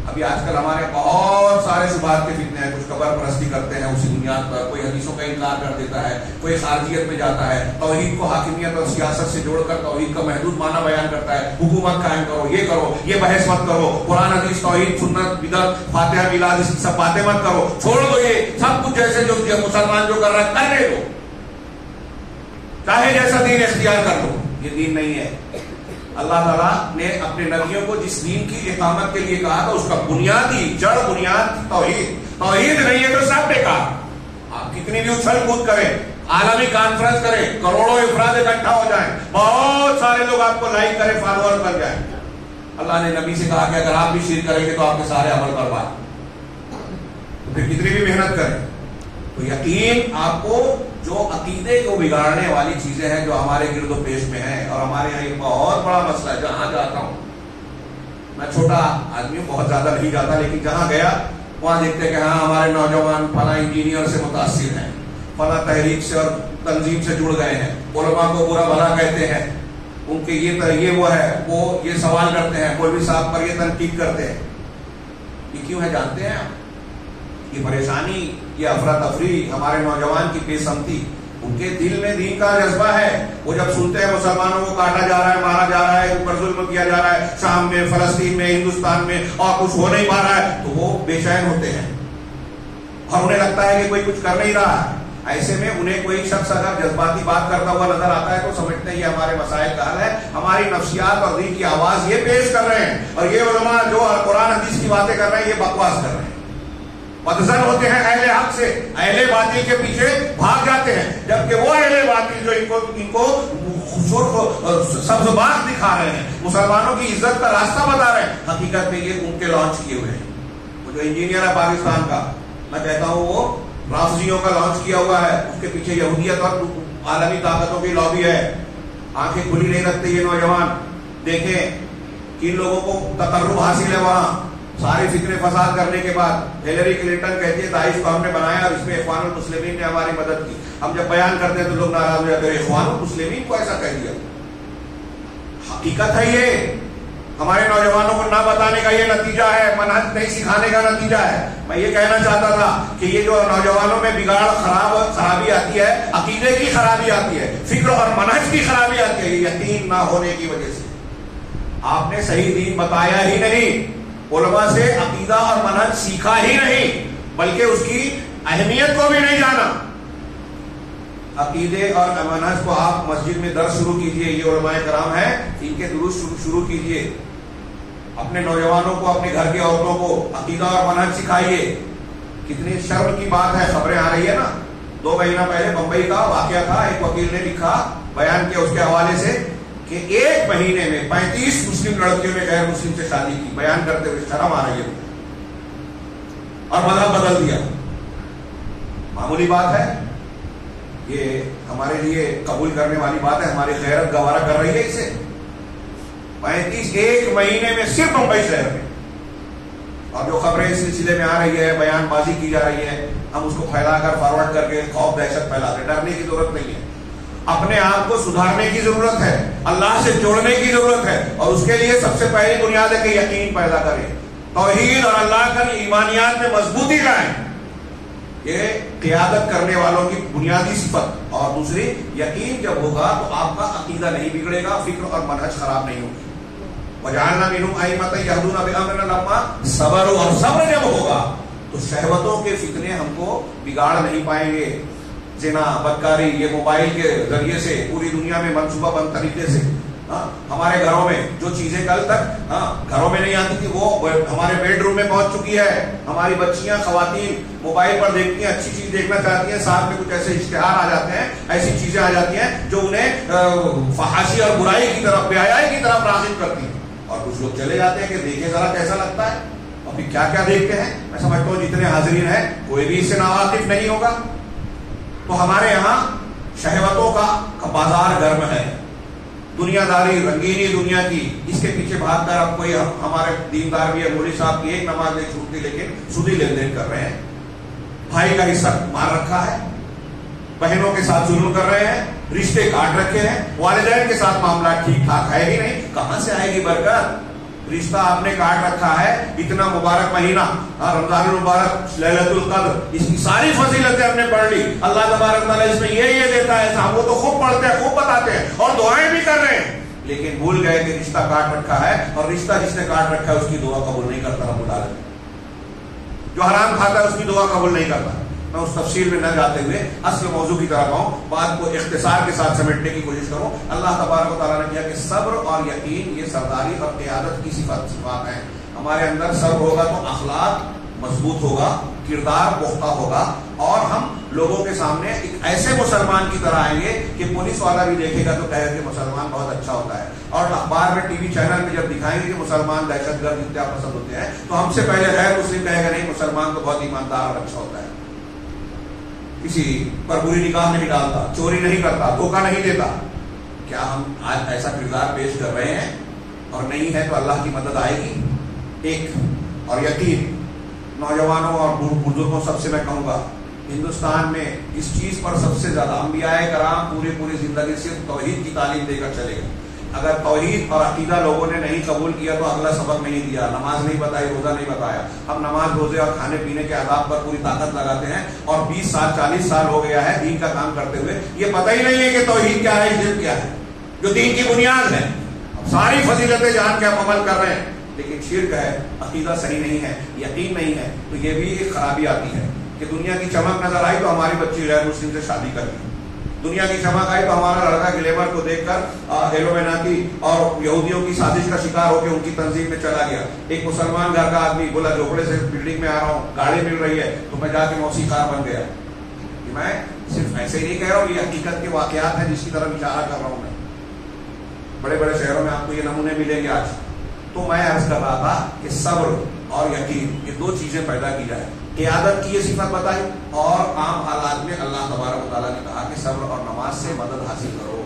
ابھی آج کل ہمارے بہت سارے شبہات کے فتنے ہیں. کچھ قبر پرستی کرتے ہیں اسی بنیاد پر، کوئی حدیثوں کا انکار کر دیتا ہے، کوئی خارجیت میں جاتا ہے، توحید کو حاکمیت اور سیاست سے جوڑ کر توحید کا محدود معنی بیان کرتا ہے. حکومت قائم کرو، یہ کرو، یہ بحث مت کرو، قرآن حدیث توحید سنت بدعت فاتحہ میلاد اس سب باتیں مت کرو، چھوڑ دو یہ سب کچھ. جیسے جو مسلمان جو کر رہا ہے کرنے دو، چاہے جیسا دین اختیار کر لو. یہ دین نہیں ہے. اللہ تعالیٰ نے اپنے نبیوں کو جس دین کی اقامت کے لیے کہا تھا اس کا بنیادی جڑ بنیاد توحید. توحید نہیں ہے تو سب بیکار. آپ کتنی بھی اچھل کود کریں، عالمی کانفرنس کریں، کروڑوں افراد اکٹھا ہو جائیں، بہت سارے لوگ آپ کو لائک کریں، فالوور بن جائیں، اللہ نے نبی سے کہا کہ اگر آپ بھی شرک کریں گے تو آپ کے سارے عمل برباد. تو پھر کتنی بھی محنت کریں. تو یقین آپ کو جو عقیدے کو بگاڑنے والی چیزیں ہیں جو ہمارے گرد و پیش میں ہیں، اور ہمارے یہاں ایک بہت بڑا مسئلہ ہے. جہاں جاتا ہوں میں، چھوٹا آدمی ہوں، بہت زیادہ نہیں جاتا، لیکن جہاں گیا وہاں دیکھتے کہ ہاں ہمارے نوجوان فلاں انجینئر سے متاثر ہیں، فلاں تحریک سے اور تنظیم سے جڑ گئے ہیں، علماء کو برا بھلا کہتے ہیں، ان کے یہ وہ ہے، وہ یہ سوال کرتے ہیں، مولوی صاحب پر یہ تنقید کرتے ہیں. یہ کیوں ہے جانتے ہیں آپ؟ یہ پریشانی، یہ افراتفری، ہمارے نوجوان کی بے سمتی. ان کے دل میں دین کا جذبہ ہے. وہ جب سنتے ہیں مسلمانوں کو کاٹا جا رہا ہے، مارا جا رہا ہے، اوپر ظلم کیا جا رہا ہے، شام میں، فلسطین میں، ہندوستان میں، اور کچھ ہو نہیں پا رہا ہے، تو وہ بے چین ہوتے ہیں اور انہیں لگتا ہے کہ کوئی کچھ کر نہیں رہا ہے. ایسے میں انہیں کوئی شخص اگر جذباتی بات کرتا ہوا نظر آتا ہے تو سمجھتے ہیں یہ ہمارے مسائل کا حل ہے، ہماری نفسیات اور دین کی آواز یہ پیش کر رہے ہیں، اور یہ علماء جو قرآن حدیث کی باتیں کر رہے ہیں یہ بکواس کر رہے ہیں. بدزن ہوتے ہیں اہل حق سے، اہل باطل کے پیچھے بھاگ جاتے ہیں، جبکہ وہ اہل باطل جو ان کو سبز باغ دکھا رہے ہیں، مسلمانوں کی عزت کا راستہ بتا رہے ہیں، حقیقت میں یہ ان کے لانچ کیے ہوئے ہیں. وہ جو انجینئر ہے پاکستان کا، میں کہتا ہوں وہ رافضیوں کا لانچ کیا ہوا ہے، اس کے پیچھے یہودیت اور عالمی طاقتوں کی لابی ہے. آنکھیں کھلی نہیں رکھتے یہ نوجوان. دیکھیں کن لوگوں کو تقرب حاصل ہے وہاں. سارے فتنے فساد کرنے کے بعد ہیلری کلنٹن کہتی ہے داعش کو ہم نے بنایا اور اس میں اخوان المسلمین نے ہماری مدد کی. ہم جب بیان کرتے ہیں تو لوگ ناراض ہو جاتے ہیں، اخوان المسلمین کو ایسا کہہ دیا. حقیقت ہے یہ. ہمارے نوجوانوں کو نہ بتانے کا یہ نتیجہ ہے، منہج نہیں سکھانے کا نتیجہ ہے. میں یہ کہنا چاہتا تھا کہ یہ جو نوجوانوں میں بگاڑ خرابی آتی ہے، عقیدے کی خرابی آتی ہے، فکر اور منہج کی خرابی آتی ہے، یہ یقین نہ ہونے کی وجہ سے. آپ نے صحیح دین بتایا ہی نہیں، علماء سے عقیدہ اور منہج سیکھا ہی نہیں، بلکہ اس کی اہمیت کو بھی نہیں جانا. عقیدے اور منہج کو آپ مسجد میں درس شروع کیجئے, یہ علماء کرام ہیں, ان کے دروس شروع کیجئے. اپنے نوجوانوں کو, اپنے گھر کی عورتوں کو عقیدہ اور منہج سکھائیے. کتنی شرم کی بات ہے, خبریں آ رہی ہے نا, 2 مہینہ پہلے بمبئی کا واقعہ تھا, ایک وکیل نے لکھا, بیان کیا اس کے حوالے سے کہ 1 مہینے میں 35 مسلم لڑکیوں نے غیر مسلم سے شادی کی. بیان کرتے ہوئے شرم آ رہی ہے, اور مذہب بدل دیا. معمولی بات ہے یہ, ہمارے لیے قبول کرنے والی بات ہے, ہماری غیرت گوارا کر رہی ہے اسے. 35 1 مہینے میں صرف بمبئی شہر میں. اور جو خبریں اس سلسلے میں آ رہی ہے, بیان بازی کی جا رہی ہے, ہم اس کو پھیلا کر فارورڈ کر کے خوف دہشت پھیلاتے. ڈرنے کی ضرورت نہیں ہے, اپنے آپ کو سدھارنے کی ضرورت ہے, اللہ سے جوڑنے کی ضرورت ہے, اور اس کے لیے سب سے پہلی بنیاد ہے کہ یقین پیدا کریں, توحید اور اللہ کا ایمانیات میں مضبوطی لائیں. یہ قیادت کرنے والوں کی بنیادی صفت. اور دوسری, یقین جب ہوگا تو آپ کا عقیدہ نہیں بگڑے گا, فکر اور منہج خراب نہیں ہوگی. وَجَعَلْنَا مِنْهُمْ أَئِمَّةً يَهْدُونَ بِأَمْرِنَا لَمَّا صَبَرُوا, اور صبر جب ہوگا تو شہوتوں کے فتنے ہم کو بگاڑ نہیں پائیں گے. زنا, بدکاری, یہ موبائل کے ذریعے سے پوری دنیا میں منصوبہ بند طریقے سے, ہمارے گھروں میں جو چیزیں کل تک گھروں میں نہیں آتی تھی وہ ہمارے بیڈ روم میں پہنچ چکی ہے. ہماری بچیاں, خواتین موبائل پر دیکھتی ہیں, اچھی چیز دیکھنا چاہتی ہیں, ساتھ میں کچھ ایسے اشتہار آ جاتے ہیں, ایسی چیزیں آ جاتی ہیں جو انہیں فحاشی اور برائی کی طرف, بے حیائی کی طرف راغب کرتی ہیں. اور کچھ لوگ چلے جاتے ہیں کہ دیکھیں ذرا کیسا لگتا ہے, اور پھر کیا کیا دیکھتے ہیں. میں سمجھتا ہوں جتنے حاضرین ہیں کوئی بھی اس سے ناواقف نہیں ہوگا. تو ہمارے یہاں شہوتوں کا بازار گرم ہے. دنیا داری, رنگینی دنیا کی, اس کے پیچھے بھاگ کر اب کوئی ہمارے دیندار بھی ہے, مولوی صاحب کی ایک نماز نہیں چھوٹتی لیکن سودی لین دین کر رہے ہیں. بھائی کا حصہ مار رکھا ہے, بہنوں کے ساتھ ظلم کر رہے ہیں, رشتے کاٹ رکھے ہیں, والدین کے ساتھ معاملات ٹھیک ٹھاک ہے ہی نہیں. کہاں سے آئے گی برکت؟ رشتہ آپ نے کاٹ رکھا ہے. اتنا مبارک مہینہ رمضان المبارک, لیلۃ القدر, اس کی ساری فضیلتیں ہم نے پڑھ لی. اللہ تبارک تعالیٰ اس میں یہ دیتا ہے, ہم وہ تو خوب پڑھتے ہیں, خوب بتاتے ہیں اور دعائیں بھی کر رہے ہیں, لیکن بھول گئے کہ رشتہ کاٹ رکھا ہے, اور رشتہ جس نے کاٹ رکھا ہے اس کی دعا قبول نہیں کرتا رب العالمین. جو حرام کھاتا ہے اس کی دعا قبول نہیں کرتا. میں اس تفصیل میں نہ جاتے ہوئے اصل موضوع کی طرف آؤں, بات کو اختصار کے ساتھ سمیٹنے کی کوشش کروں. اللہ تبارک و تعالیٰ نے کیا کہ صبر اور یقین یہ سرداری اور قیادت کی صفات ہیں. ہمارے اندر صبر ہوگا تو اخلاق مضبوط ہوگا, کردار پختہ ہوگا, اور ہم لوگوں کے سامنے ایک ایسے مسلمان کی طرح آئیں گے کہ پولیس والا بھی دیکھے گا تو کہے کہ مسلمان بہت اچھا ہوتا ہے. اور اخبار میں, ٹی وی چینل میں جب دکھائیں گے کہ مسلمان دہشت گرد انتہا پسند ہوتے ہیں, تو ہم سے پہلے غیر مسلم کہے گا نہیں, مسلمان تو بہت ایماندار اور اچھا ہوتا ہے, کسی پر بری نگاہ نہیں ڈالتا, چوری نہیں کرتا, دھوکہ نہیں دیتا. کیا ہم آج ایسا کردار پیش کر رہے ہیں؟ اور نہیں ہے تو اللہ کی مدد آئے گی. ایک اور یقین, نوجوانوں اور بزرگوں سب سے میں کہوں گا, ہندوستان میں اس چیز پر سب سے زیادہ انبیاء کرام پوری زندگی صرف توحید کی تعلیم دے کر چلے گئے. اگر توحید اور عقیدہ لوگوں نے نہیں قبول کیا تو اگلا سبق نہیں دیا, نماز نہیں بتائی, روزہ نہیں بتایا. ہم نماز, روزے اور کھانے پینے کے آداب پر پوری طاقت لگاتے ہیں, اور 20 سال 40 سال ہو گیا ہے دین کا کام کرتے ہوئے, یہ پتہ ہی نہیں ہے کہ توحید کیا ہے, شرک کیا ہے, جو دین کی بنیاد ہے. اب ساری فضیلتیں جان کے ہم عمل کر رہے ہیں, لیکن شرک ہے, عقیدہ صحیح نہیں ہے, یقین نہیں ہے, تو یہ بھی ایک خرابی آتی ہے کہ دنیا کی چمک نظر آئی تو ہماری بچی غیر مسلم سے شادی کر دی, دنیا کی چمک آئی تو ہمارا لڑکا گلیمر کو دیکھ کر ایلومیناتی اور یہودیوں کی سازش کا شکار ہو کے ان کی تنظیم میں چلا گیا. ایک مسلمان گھر کا آدمی بولا جھوپڑے سے بلڈنگ میں آ رہا ہوں, گاڑی مل رہی ہے تو میں جا کے موسیقار بن گیا. میں صرف ایسے ہی نہیں کہہ رہا ہوں, یہ حقیقت کے واقعات ہیں جس کی طرف اشارہ کر رہا ہوں. میں بڑے بڑے شہروں میں آپ کو یہ نمونے ملیں گے آج. تو میں عرض کر رہا تھا کہ صبر اور یقین, یہ 2 چیزیں پیدا کی جائے. قیادت کی یہ صفت بتائی, اور عام حالات میں اللہ تبارک و تعالیٰ نے کہا کہ صبر اور نماز سے مدد حاصل کرو.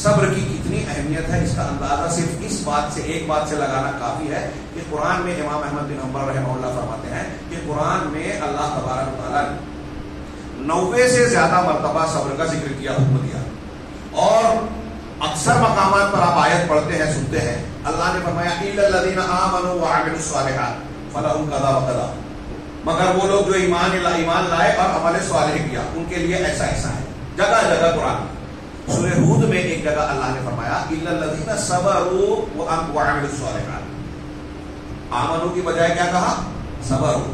صبر کی کتنی اہمیت ہے اس کا اندازہ صرف اس بات سے, ایک بات سے لگانا کافی ہے کہ قرآن میں امام احمد بن حنبل رحمہ اللہ فرماتے ہیں کہ قرآن میں اللہ تبارک و تعالیٰ نے 90 سے زیادہ مرتبہ صبر کا ذکر کیا, حکم دیا. اور اکثر مقامات پر آپ آیت پڑھتے ہیں, سنتے ہیں, اللہ نے فرمایا اِلَّا الَّذِينَ آمَنُوا وَعَمِلُوا الصَّالِحَاتِ فَلَهُمْ كَذَا وَكَذَا, مگر وہ لوگ جو ایمان لائے اور عمل صالح کیا ان کے لیے ایسا ایسا ہے. جگہ جگہ قرآن. سورہ ہود میں ایک جگہ اللہ نے فرمایا اِلَّا الَّذِينَ صَبَرُوا وَعَمِلُوا الصَّالِحَاتِ, آمنوا کی بجائے کیا کہا؟ صبروا.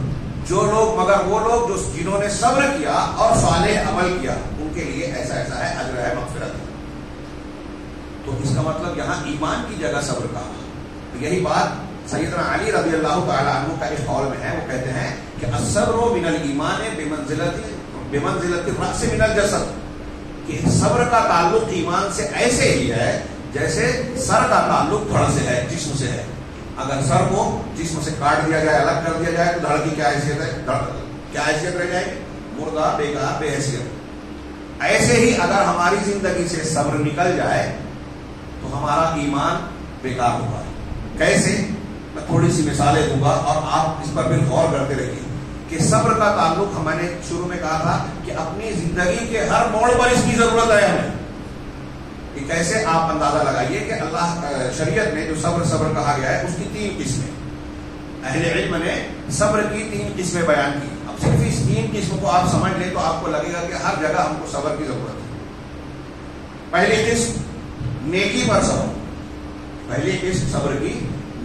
جو لوگ مگر وہ لوگ جنہوں نے صبر کیا اور صالح عمل کیا ان کے لیے ایسا ایسا ہے، اجر ہے، مغفرت ہے۔ تو اس کا مطلب یہاں ایمان کی جگہ صبر کا، یہی بات سیدنا علی رضی اللہ تعالی عنہ کا اس قول میں ہے، وہ کہتے ہیں کہ الصبر من الایمان بمنزلۃ الرأس من الجسد، کہ صبر کا تعلق ایمان سے ایسے ہی ہے جیسے سر کا تعلق دھڑ سے ہے، جسم سے ہے۔ اگر سر کو جسم سے کاٹ دیا جائے، الگ کر دیا جائے، تو دھڑ کی کیا حیثیت ہے؟ کیا حیثیت رہ جائے گی؟ مردہ، بیکار، بے حیثیت۔ ایسے ہی اگر ہماری زندگی سے صبر نکل جائے تو ہمارا ایمان بیکار ہوگا۔ کیسے؟ میں تھوڑی سی مثالیں دوں گا اور آپ اس پر بھی غور کرتے رہیے کہ صبر کا تعلق، میں نے شروع میں کہا تھا کہ اپنی زندگی کے ہر موڑ پر اس کی ضرورت ہے ہمیں۔ کہ کیسے؟ آپ اندازہ لگائیے کہ اللہ شریعت میں جو صبر کہا گیا ہے اس کی 3 قسمیں، اہل علم نے صبر کی 3 قسمیں بیان کی۔ اب صرف اس 3 قسم کو آپ سمجھ لیں تو آپ کو لگے گا کہ ہر جگہ ہم کو صبر کی ضرورت ہے۔ پہلی قسم نیکی پر صبر، پہلی قسم صبر کی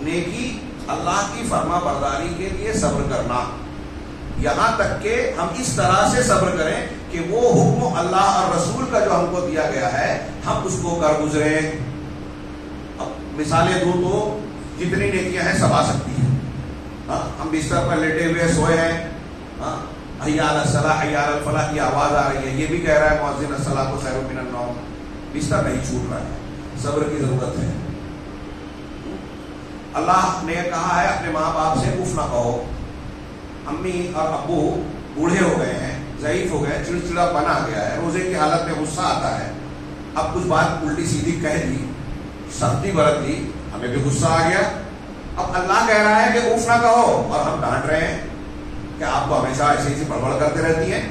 نیکی، اللہ کی فرما برداری کے لیے صبر کرنا، یہاں تک کہ ہم اس طرح سے صبر کریں کہ وہ حکم اللہ اور رسول کا جو ہم کو دیا گیا ہے ہم اس کو کر گزریں۔ اب مثالیں دوں تو جتنی نیکیاں ہیں سب آ سکتی ہیں۔ ہم بستر پر لیٹے ہوئے سوئے ہیں، حی علی الصلاۃ حی علی الفلاح کی آواز آ رہی ہے، یہ بھی کہہ رہا ہے مؤذن الصلاۃ خیر من النوم، بستر نہیں چھوٹ رہا ہے، صبر کی ضرورت ہے۔ اللہ نے کہا ہے اپنے ماں باپ سے اف نہ کہو، امی اور ابو بوڑھے ہو گئے ہیں، ضعیف ہو گئے، چڑچڑا بنا گیا ہے، روزے کی حالت میں غصہ آتا ہے، اب کچھ بات الٹی سیدھی کہہ دی، سختی برت دی، ہمیں بھی غصہ آ گیا، اب اللہ کہہ رہا ہے کہ اف نہ کہو اور ہم ڈانٹ رہے ہیں کہ آپ کو ہمیشہ ایسے ہی بڑبڑ کرتے رہتی ہیں،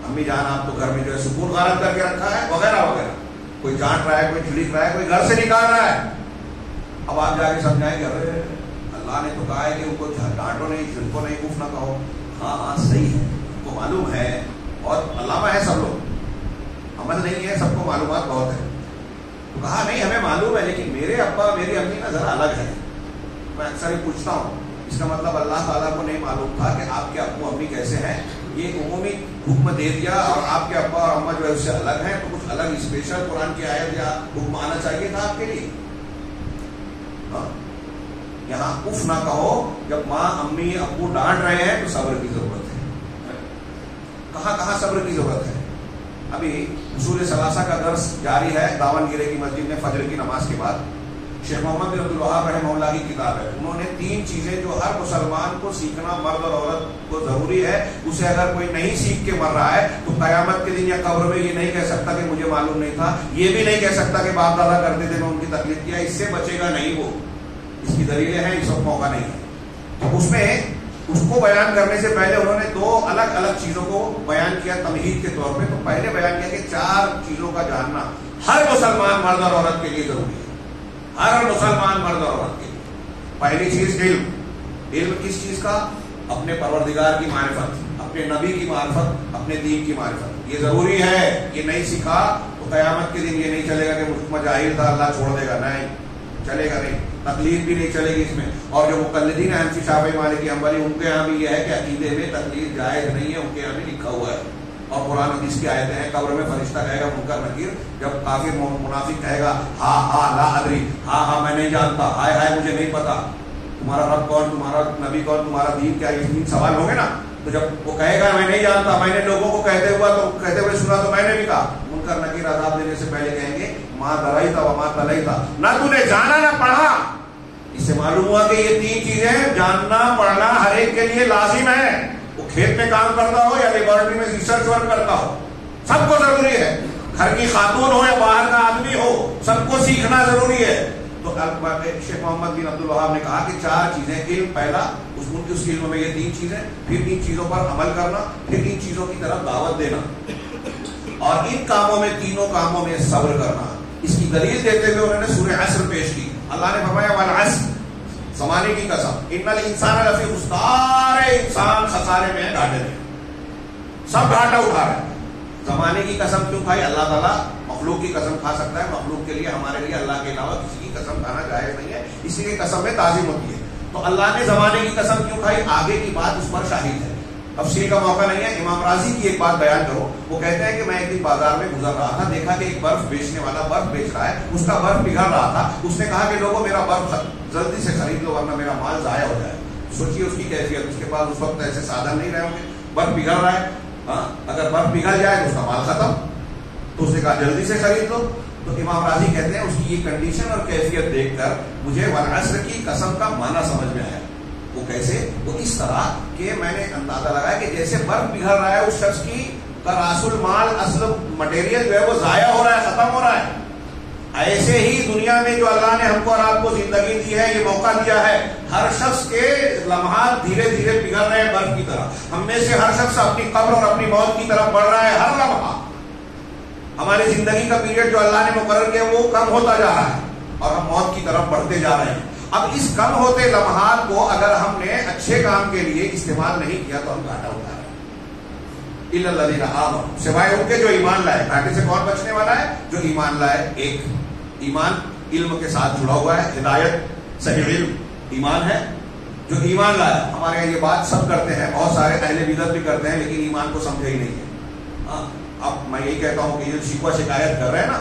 امی جان آپ تو گھر میں جو ہے سکون غارت کر کے رکھا ہے، وغیرہ وغیرہ، کوئی ڈانٹ رہا ہے، کوئی جھڑک رہا ہے، کوئی گھر سے نکال رہا ہے۔ اب آپ جا کے سمجھائیں کہ ارے اللہ نے تو کہا ہے کہ ان کو ڈانٹو نہیں، جھڑکو نہیں، اف نہ کہو۔ ہاں صحیح ہے، ان کو معلوم ہے، اور علامہ ہے سب لوگ، عمل نہیں ہے، سب کو معلومات بہت ہے، تو کہا نہیں ہمیں معلوم ہے لیکن میرے ابا میری امی نا ذرا الگ ہے۔ میں اکثر ہی پوچھتا ہوں، اس کا مطلب اللہ تعالیٰ کو نہیں معلوم تھا کہ آپ کے ابو امی کیسے ہیں، یہ عمومی حکم دے دیا اور آپ کے ابا اور اما جو ہے اس سے الگ ہیں، تو کچھ الگ اسپیشل قرآن کی آیت یا حکم آنا چاہیے تھا آپ کے لیے۔ یہاں اف نہ کہو، جب ماں امی ابو ڈانٹ رہے ہیں تو صبر کی ضرورت ہے۔ کہاں کہاں صبر کی ضرورت ہے؟ ابھی اصول ثلاثہ کا درس جاری ہے داون گرے کی مسجد میں فجر کی نماز کے بعد، شیخ محمد بن عبد الوہاب رحمہ اللہ کی کتاب ہے، انہوں نے 3 چیزیں جو ہر مسلمان کو سیکھنا، مرد اور عورت کو ضروری ہے، اسے اگر کوئی نہیں سیکھ کے مر رہا ہے تو قیامت کے دن یا قبر میں یہ نہیں کہہ سکتا کہ مجھے معلوم نہیں تھا، یہ بھی نہیں کہہ سکتا کہ باپ دادا کرتے تھے میں ان کی تقلید کیا، اس سے بچے گا نہیں وہ، اس کی دلیلیں ہیں، اس وقت موقع نہیں ہے۔ تو اس میں اس کو بیان کرنے سے پہلے انہوں نے 2 الگ الگ چیزوں کو بیان کیا تمہید کے طور پہ۔ تو پہلے بیان کیا کہ 4 چیزوں کا جاننا ہر مسلمان مرد اور عورت کے لیے ضروری ہے، ہر مسلمان مرد اور عورت کے لیے۔ پہلی چیز علم، علم کس چیز کا؟ اپنے پروردگار کی معرفت، اپنے نبی کی معرفت، اپنے دین کی معرفت، یہ ضروری ہے۔ یہ نہیں سیکھا تو قیامت کے دن یہ نہیں چلے گا کہ مجھ جاہل تھا اللہ چھوڑ دے گا، نہیں چلے گا، نہیں تقلید بھی نہیں چلے گی اس میں۔ اور جو مقلدین ہیں حنفی شافعی مالکی حنبلی، ان کے یہاں بھی یہ ہے کہ عقیدے میں تقلید جائز نہیں ہے، ان کے یہاں بھی لکھا ہوا ہے، اور قرآن حدیث کی آیتیں ہیں، قبر میں فرشتہ کہے گا منکر نکیر، جب کافر منافق کہے گا ہاں ہاں لا ادری، ہاں ہاں میں نہیں جانتا، ہائے ہائے مجھے نہیں پتا، تمہارا رب کون، تمہارا نبی کون، تمہارا دین کیا، یہ 3 سوال ہوں گے نا۔ تو جب وہ کہے گا میں نہیں جانتا، میں نے لوگوں کو کہتے ہوئے سنا تو میں نے بھی کہا، منکر نکیر عذاب دینے سے پہلے کہیں گے ماں درائیتا وما تلیتا، نہ تو نے جانا نہ پڑھا۔ اس سے معلوم ہوا کہ یہ 3 چیزیں جاننا پڑھنا ہر ایک کے لیے لازم ہے، وہ کھیت میں کام کرتا ہو یا لیبارٹری میں ریسرچ ورک کرتا ہو، سب کو ضروری ہے، گھر کی خاتون ہو یا باہر کا آدمی ہو، سب کو سیکھنا ضروری ہے۔ تو شیخ محمد بن عبد الوہاب نے کہا کہ 4 چیزیں، علم پہلا، اس علم میں یہ 3 چیزیں، پھر ان چیزوں پر عمل کرنا، پھر ان چیزوں کی طرف دعوت دینا، اور ان کاموں میں، تینوں کاموں میں صبر کرنا۔ اس کی دلیل دیتے ہوئے انہوں نے سورہ عصر پیش کی۔ اللہ نے فرمایا والعصر، زمانے کی قسم، ان الانسان لفی خسار، انسان خسارے میں ہے، گھاٹے میں، سب گھاٹا اٹھا رہے ہیں۔ زمانے کی قسم کیوں کھائی؟ اللہ تعالیٰ مخلوق کی قسم کھا سکتا ہے، مخلوق کے لیے، ہمارے لیے اللہ کے علاوہ کسی کی قسم کھانا جائز نہیں ہے، اسی لیے قسم میں تعظیم ہوتی ہے۔ تو اللہ نے زمانے کی قسم کیوں کھائی؟ آگے کی بات اس پر شاہد ہے تفصیل کا موقع نہیں ہے. امام راضی کی ایک بات بیان کرو. وہ کہتے ہیں کہ میں ایک دن بازار میں گزر رہا تھا, دیکھا کہ ایک برف بیچنے والا برف بیچ رہا ہے, اس کا برف پگھل رہا تھا. اس نے کہا کہ لوگوں میرا برف جلدی سے خرید لو ورنہ میرا مال ضائع ہو جائے. سوچیے اس کی کیفیت, اس کے پاس اس وقت ایسے سادھن نہیں رہے ہوں گے, برف پگھل رہا ہے, اگر برف پگھل جائے تو اس کا مال ختم. تو اس نے کہا جلدی سے خرید لو. تو امام راضی کہتے ہیں اس کی یہ کنڈیشن اور کیفیت دیکھ کر مجھے والعصر کی قسم کا معنی سمجھ میں آیا. وہ کیسے؟ وہ اس طرح کہ میں نے اندازہ لگایا کہ جیسے برف پگھل رہا ہے اس شخص کی کا راس المال اصل مٹیریل جو ہے وہ ضائع ہو رہا ہے, ختم ہو رہا ہے. ایسے ہی دنیا میں جو اللہ نے ہم کو اور آپ کو زندگی دی ہے, یہ موقع دیا ہے, ہر شخص کے لمحات دھیرے دھیرے پگھل رہے ہیں برف کی طرح. ہم میں سے ہر شخص اپنی قبر اور اپنی موت کی طرف بڑھ رہا ہے. ہر لمحہ ہماری زندگی کا پیریڈ جو اللہ نے مقرر کیا وہ کم ہوتا جا رہا ہے اور ہم موت کی طرف بڑھتے جا رہے ہیں. اب اس کم ہوتے لمحات کو اگر ہم نے اچھے کام کے لیے استعمال نہیں کیا تو ہم گھاٹا اٹھا رہے ہیں. الا الذین آمنوا, سوائے ان کے جو ایمان لائے. گھاٹے سے کون بچنے والا ہے؟ جو ایمان لائے. ایک ایمان علم کے ساتھ جڑا ہوا ہے, ہدایت صحیح علم ایمان ہے. جو ایمان لایا, ہمارے یہاں یہ بات سب کرتے ہیں, بہت سارے اہل بدعت بھی کرتے ہیں, لیکن ایمان کو سمجھے ہی نہیں ہے. اب میں یہی کہتا ہوں کہ یہ شکوہ شکایت کر رہے ہیں نا,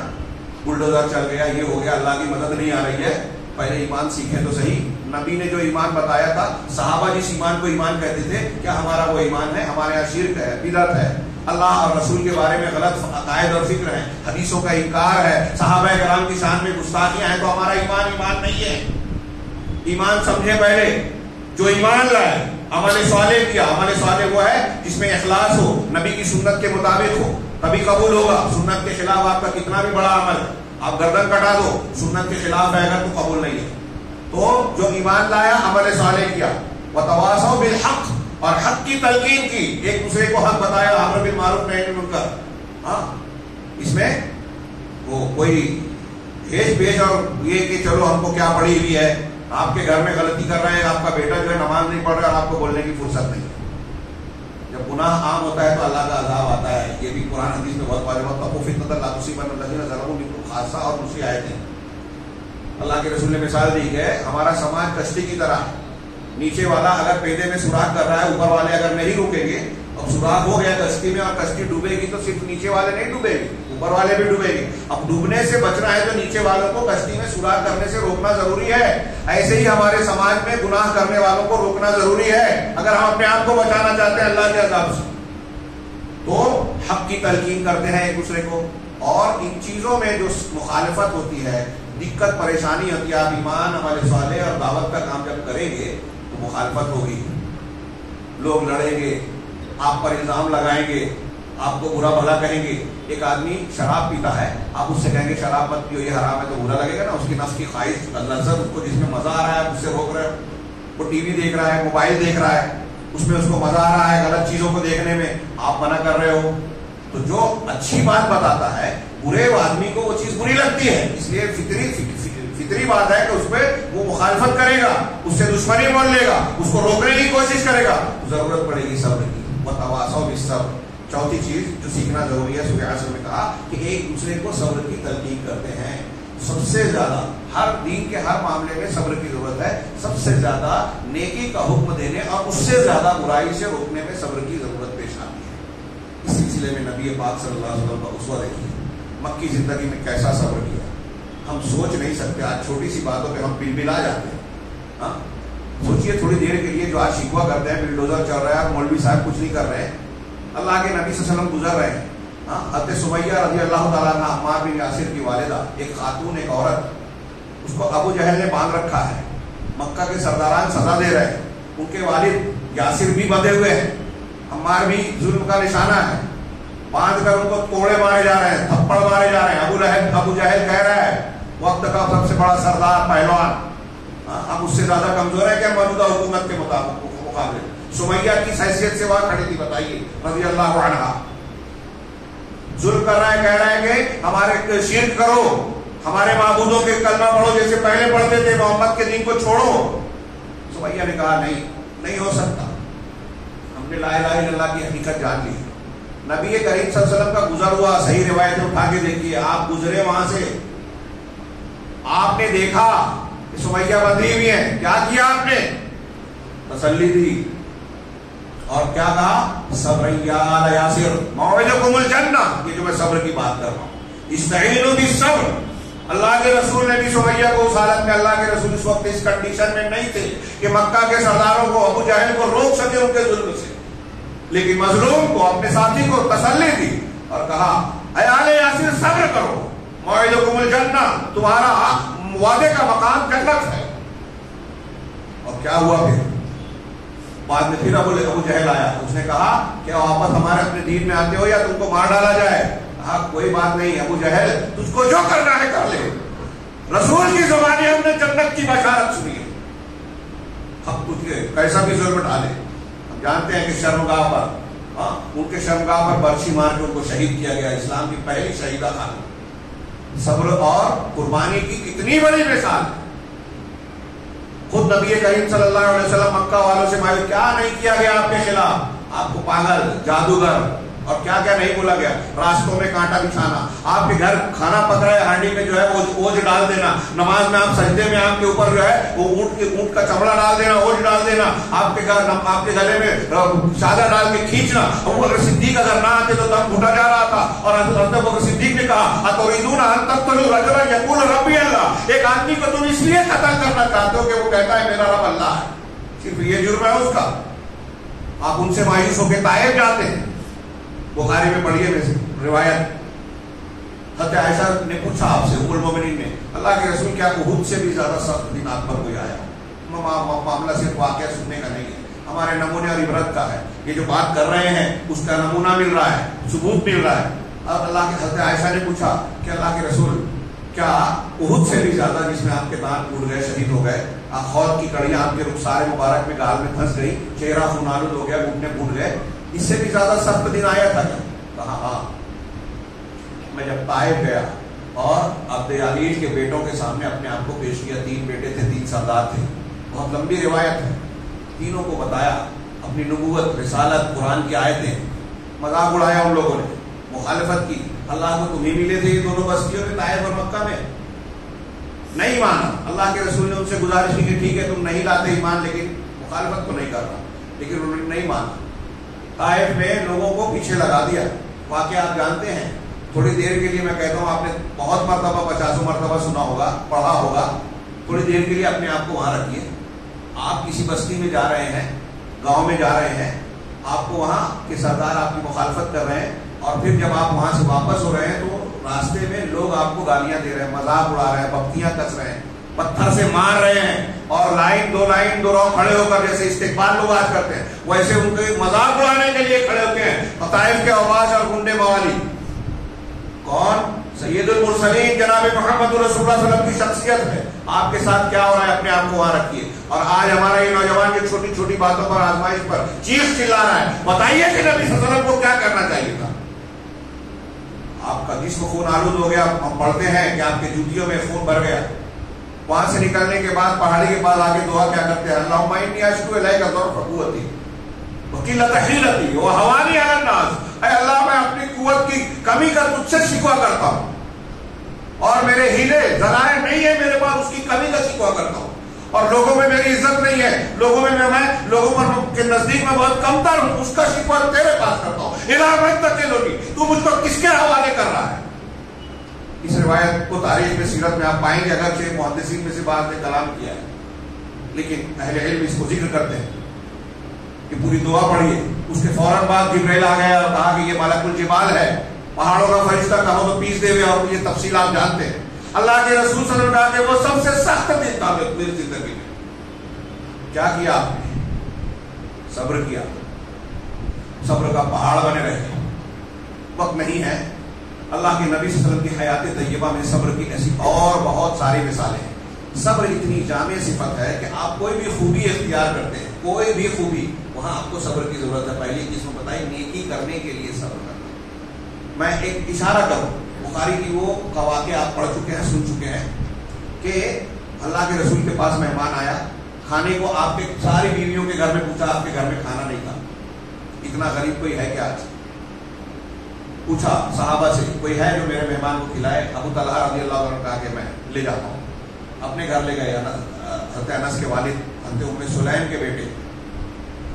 بلڈوزر چل گیا, یہ ہو گیا, اللہ کی مدد نہیں آ رہی ہے. پہلے ایمان سیکھیں تو صحیح. نبی نے جو ایمان بتایا تھا, صحابہ جس ایمان کو ایمان کہتے تھے, کیا ہمارا وہ ایمان ہے؟ ہمارے یہاں شرک ہے, بدعت ہے, اللہ اور رسول کے بارے میں غلط عقائد اور فکر ہیں, حدیثوں کا انکار ہے, صحابہ کرام کی شان میں گستاخیاں ہیں, تو ہمارا ایمان ایمان نہیں ہے. ایمان سمجھے پہلے. جو ایمان لائے, عمل صالح کیا. عمل صالح وہ ہے جس میں اخلاص ہو, نبی کی سنت کے مطابق ہو, تبھی قبول ہوگا. سنت کے خلاف آپ کا کتنا بھی بڑا عمل ہے, آپ گردن کٹا دو, سنت کے خلاف ہے اگر تو قبول نہیں ہے. تو جو ایمان لایا, عمل صالح کیا, وتواصوا بالحق, اور حق کی تلقین کی, ایک دوسرے کو حق بتایا, امر بالمعروف نہی عن المنکر. اس میں وہ کوئی ہیج بیج اور یہ کہ چلو ہم کو کیا پڑی ہوئی ہے, آپ کے گھر میں غلطی کر رہے ہیں, آپ کا بیٹا جو ہے نماز نہیں پڑھ رہا ہے, آپ کو بولنے کی فرصت نہیں. جب گناہ عام ہوتا ہے تو اللہ کا عذاب آتا ہے. یہ بھی قرآن حدیث میں بہت واضح واتقوا فتنة لا تصيبن الذين ظلموا منكم خاصہ, اور دوسری آیتیں اللہ کے رسول نے مثال دی ہے, ہمارا سماج کشتی کی طرح ہے. نیچے والا اگر پیدے میں سوراخ کر رہا ہے, اوپر والے اگر نہیں رکیں گے, اب سوراخ ہو گیا کشتی میں اور کشتی ڈوبے گی تو صرف نیچے والے نہیں ڈوبے گی, اوپر والے بھی ڈوبے گی. اب ڈوبنے سے بچنا ہے تو نیچے والوں کو کشتی میں سوراخ کرنے سے روکنا ضروری ہے. ایسے ہی ہمارے سماج میں گناہ کرنے والوں کو روکنا ضروری ہے اگر ہم اپنے آپ کو بچانا چاہتے ہیں اللہ کے عذاب سے. تو حق کی تلقین کرتے ہیں ایک دوسرے کو, اور ان چیزوں میں جو مخالفت ہوتی ہے, دقت پریشانی ہوتی ہے, آپ ایمان, عمل صالح اور دعوت کا کام جب کریں گے تو مخالفت ہوگی, لوگ لڑیں گے, آپ پر الزام لگائیں گے, آپ کو برا بھلا کہیں گے. ایک آدمی شراب پیتا ہے, آپ اس سے کہیں گے شراب مت پیو, یہ حرام ہے, تو برا لگے گا نا. اس کی نفس کی خواہش, لذت, اس کو جس میں مزہ آ رہا ہے آپ اس سے روک رہے ہو. وہ ٹی وی دیکھ رہا ہے, موبائل دیکھ رہا ہے, اس میں اس کو مزہ آ رہا ہے غلط چیزوں کو دیکھنے میں, آپ منع کر رہے ہو. تو جو اچھی بات بتاتا ہے, برے آدمی کو وہ چیز بری لگتی ہے, اس لیے فطری بات ہے کہ اس پہ وہ مخالفت کرے گا, اس سے دشمنی بول لے گا, اس کو روکنے کی کوشش کرے گا. ضرورت پڑے گی صبر کی. وتواصوا بالصبر. چوتھی چیز جو سیکھنا ضروری ہے, سورہ عصر میں کہا کہ ایک دوسرے کو صبر کی تلقین کرتے ہیں. سب سے زیادہ ہر دین کے ہر معاملے میں صبر کی ضرورت ہے. سب سے زیادہ نیکی کا حکم دینے اور اس سے زیادہ برائی سے روکنے میں صبر کی ضرورت پیش آتی ہے. اس سلسلے میں نبی پاک صلی اللہ علیہ وسلم کا اسوہ دیکھیے, مکی زندگی میں کیسا صبر کیا. ہم سوچ نہیں سکتے, آج چھوٹی سی باتوں پہ ہم بلبلا جاتے ہیں. سوچئے تھوڑی دیر کے لیے جو آج شکوہ کرتے ہیں, بلڈوزر چل رہا ہے, مولوی صاحب کچھ نہیں کر رہے ہیں, اللہ کے نبی صلی اللہ علیہ وسلم گزر رہے ہیں. حضرت سمیہ رضی اللہ تعالیٰ عنہ, عمار بن یاسر کی والدہ, ایک خاتون, ایک عورت, اس کو ابو جہل نے باندھ رکھا ہے. مکہ کے سرداران سزا دے رہے ہیں, ان کے والد یاسر بھی بندھے ہوئے ہیں, عمار بھی ظلم کا نشانہ ہے, باندھ کر ان کو کوڑے مارے جا رہے ہیں, تھپڑ مارے جا رہے ہیں. ابو جہل کہہ رہا ہے وقت کا سب سے بڑا سردار, پہلوان, ہم اس سے زیادہ کمزور ہے کیا موجودہ حکومت کے مقابلے. سمیہ کی حیثیت سے وہاں کھڑی تھی, بتائیے, رضی اللہ عنہا. ظلم کر رہا ہے, کہہ رہا ہے کہ ہمارے شرک کرو, ہمارے معبودوں کے کلمہ پڑھو جیسے پہلے پڑھتے تھے, محمد کے دین کو چھوڑو. سمیہ نے کہا نہیں ہو سکتا, ہم نے لا الہ الا اللہ کی حقیقت جان لی. نبی کریم صلی اللہ علیہ وسلم کا گزر ہوا, صحیح روایتیں اٹھا کے دیکھیے, آپ گزرے وہاں سے, آپ نے دیکھا کہ سمیہ بندھی ہوئی ہیں, کیا کیا آپ نے؟ تسلی دی, اور کیا کہا؟ صبر یا آل یاسر موعدکم الجنہ. یہ جو میں صبر کی بات کر رہا ہوں، استعینوا بالصبر. اللہ کے رسول نے بھی سمیہ کو اس حالت میں، اللہ کے رسول اس وقت اس کنڈیشن میں نہیں تھے کہ مکہ کے سرداروں کو، ابو جہل کو روک سکے ان کے ظلم سے، لیکن مظلوم کو، اپنے ساتھی کو تسلی دی اور کہا اے آل یاسر صبر کرو، موعدکم الجنہ، تمہارا وعدے کا مقام جنت ہے. اور کیا ہوا پھر؟ بعد میں پھر ابو جہل آیا، اس نے کہا کیا واپس ہمارے اپنے دین میں آتے ہو یا تم کو مار ڈالا جائے؟ کہا کوئی بات نہیں ابو جہل، تجھ کو جو کرنا ہے کر لے، رسول کی زبانی ہم نے جنت کی بشارت سنی ہے، اب تجھے کیسا بھی ظلم ڈالے. ہم جانتے ہیں کہ شرمگاہ پر، ان کے شرمگاہ پر برچھی مار کے ان کو شہید کیا گیا، اسلام کی پہلی شہیدہ خانم. صبر اور قربانی کی کتنی بڑی مثال ہے. خود نبی کریم صلی اللہ علیہ وسلم مکہ والوں سے مایوس، کیا نہیں کیا گیا آپ کے خلاف، آپ کو پاگل، جادوگر اور کیا کیا نہیں بولا گیا، راستوں میں کانٹا بچھانا، آپ کے گھر کھانا پک رہا ہے ہانڈی میں جو ہے اوج ڈال دینا، نماز میں آپ سجدے میں آپ کے اوپر جو ہے وہ اونٹ کا چمڑا ڈال دینا، اوج ڈال دینا، آپ کے گلے میں چادر ڈال کے کھینچنا. ابوبکر صدیق اگر نہ آتے تو دم گھٹا جا رہا تھا. اور حضرت ابوبکر صدیق نے کہا اتريدون ان تقتلوا رجلا يقول ربي اللہ، ایک آدمی کو تم اس لیے قتل کرنا چاہتے ہو کہ وہ کہتا ہے میرا رب اللہ ہے، صرف یہ جرم ہے اس کا. آپ ان سے مایوس ہو کے طائف جاتے ہیں. بخاری میں پڑھیے روایت، حضرت عائشہ نے پوچھا آپ سے، ام المومنین نے، اللہ کے رسول کیا احد سے بھی زیادہ سخت دن آپ پر کوئی آیا؟ معاملہ صرف واقعہ سننے کا نہیں ہے، ہمارے نمونے اور عبرت کا ہے. یہ جو بات کر رہے ہیں اس کا نمونہ مل رہا ہے، ثبوت مل رہا ہے. اب اللہ کے حضرت عائشہ نے پوچھا کہ اللہ کے رسول کیا احد سے بھی زیادہ، جس میں آپ کے دانت ٹوٹ گئے، شہید ہو گئے، خود کی کڑیاں آپ کے رخسار مبارک میں گال میں پھنس گئی، چہرہ خونالود ہو گیا، گھٹنے پھوٹ گئے، اس سے بھی زیادہ سخت دن آیا تھا کیا؟ کہا ہاں. میں جب طائف گیا اور عبد علیل کے بیٹوں کے سامنے اپنے آپ کو پیش کیا، 3 بیٹے تھے، 3 سردار تھے، بہت لمبی روایت ہے. تینوں کو بتایا اپنی نبوت، رسالت، قرآن کی آیتیں. مذاق اڑایا ان لوگوں نے، مخالفت کی. اللہ کو تمہیں ملے تھے یہ دونوں بستیوں میں، طائف اور مکہ میں، نہیں مانا. اللہ کے رسول نے ان سے گزارش کی کہ ٹھیک ہے تم نہیں لاتے ایمان، لیکن مخالفت تو نہیں کر رہا، لیکن انہوں نے نہیں مانا. طائف میں لوگوں کو پیچھے لگا دیا. واقعہ آپ جانتے ہیں. تھوڑی دیر کے لیے میں کہتا ہوں، آپ نے بہت مرتبہ 50 مرتبہ سنا ہوگا، پڑھا ہوگا. تھوڑی دیر کے لیے اپنے آپ کو وہاں رکھیے. آپ کسی بستی میں جا رہے ہیں، گاؤں میں جا رہے ہیں، آپ کو وہاں کے سردار آپ کی مخالفت کر رہے ہیں، اور پھر جب آپ وہاں سے واپس ہو رہے ہیں تو راستے میں لوگ آپ کو گالیاں دے رہے ہیں، مذاق اڑا رہے ہیں، بپتیاں کس رہے ہیں، پتھر سے مار رہے ہیں، اور لائن دو رو کھڑے ہو کر جیسے استقبال لوگ آج کرتے ہیں ویسے ان کے مذاق اڑانے کے لیے کھڑے ہوتے ہیں. طائف کے عواز اور گنڈے موالی. کون؟ سید المرسلین جناب محمد رسول اللہ صلی اللہ علیہ وسلم کی شخصیت ہے. آپ کے ساتھ کیا ہو رہا ہے، اپنے آپ کو وہاں رکھیے. اور آج ہمارا یہ نوجوان یہ چھوٹی چھوٹی باتوں پر، آزمائش پر چیخ چلا رہا ہے. بتائیے کہ نبی صلی اللہ علیہ وسلم کو کیا کرنا چاہیے تھا. آپ کا جسم خون آلود ہو گیا. ہم پڑھتے ہیں کہ آپ کے جوتیوں میں خون بھر گیا. وہاں سے نکلنے کے بعد پہاڑی کے پاس آگے دعا کیا کرتے ہیں، اللہم انی اشکو الیک ضعف قوتی وقلۃ حیلتی وہوانی علی الناس. اے اللہ میں اپنی قوت کی کمی کا تجھ سے شکوہ کرتا ہوں، اور میرے ہیلے ذرائع نہیں ہے میرے پاس، اس کی کمی کا شکوہ کرتا ہوں، اور لوگوں میں میری عزت نہیں ہے، لوگوں میں لوگوں پر کے نزدیک میں بہت کمتر ہوں، اس کا شکوہ تیرے پاس کرتا ہوں. الہ من تکلنی، تو مجھ کو کس کے حوالے کر رہا ہے. اس روایت کو تاریخ میں، سیرت میں آپ پائیں گے، اگرچہ محدثین میں سے بعض نے کلام کیا ہے، لیکن اہل علم اس کو ذکر کرتے ہیں کہ پوری دعا پڑھیے. اس کے فوراً بعد جبرائیل آ گیا اور کہا کہ یہ ملک الجبال ہے، پہاڑوں کا فرشتہ، کہو تو پیس دے ہوئے، اور یہ تفصیل آپ جانتے ہیں. اللہ کے رسول صلی اللہ علیہ وسلم نے کہا کہ وہ سب سے سخت دن تھا میری زندگی میں. کیا کیا آپ نے؟ صبر کیا. صبر کا پہاڑ بنے رہے. وقت نہیں ہے. اللہ کے نبی صلی اللہ علیہ وسلم کی حیات طیبہ میں صبر کی ایسی اور بہت ساری مثالیں ہیں. صبر اتنی جامع صفت ہے کہ آپ کوئی بھی خوبی اختیار کرتے ہیں، کوئی بھی خوبی، وہاں آپ کو صبر کی ضرورت ہے. پہلی چیز میں بتائی، نیکی کرنے کے لیے صبر کرنا. میں ایک اشارہ کروں، بخاری کی وہ واقعہ آپ پڑھ چکے ہیں، سن چکے ہیں کہ اللہ کے رسول کے پاس مہمان آیا، کھانے کو آپ کے ساری بیویوں کے گھر میں پوچھا، آپ کے گھر میں کھانا نہیں تھا. اتنا غریب کوئی ہے کیا آج؟ پوچھا صحابہ سے، کوئی ہے جو میرے مہمان کو کھلائے؟ ابو طلحہ رضی اللہ عنہ نے کہا کہ میں لے جاتا ہوں. اپنے گھر لے گئے. حضرت انس کے والد، حضرت ام سلیم کے بیٹے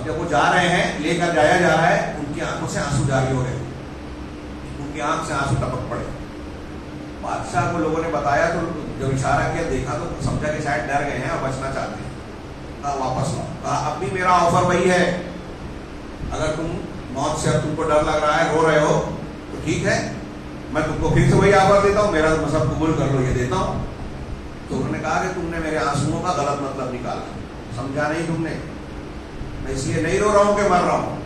اب جب وہ جا رہے ہیں، لے کر جایا جا رہا ہے، ان کی آنکھوں سے آنسو جاری ہو گئے، ان کی آنکھ سے آنسو ٹپک پڑے. بادشاہ کو لوگوں نے بتایا تو جب اشارہ کیا دیکھا تو سمجھا کہ شاید ڈر گئے ہیں اور بچنا چاہتے ہیں. کہا واپس لاؤ. کہا اب بھی میرا آفر وہی ہے، اگر تم موت سے اب تم کو ڈر لگ رہا ہے، رو رہے ہو، تو ٹھیک ہے، میں تم کو پھر سے وہی آفر دیتا ہوں، میرا مذہب قبول کر لو، یہ دیتا ہوں. تو انہوں نے کہا کہ تم نے میرے آنسوؤں کا غلط مطلب نکالا، سمجھا نہیں تم نے. میں اس لیے نہیں رو رہا ہوں کہ مر رہا ہوں،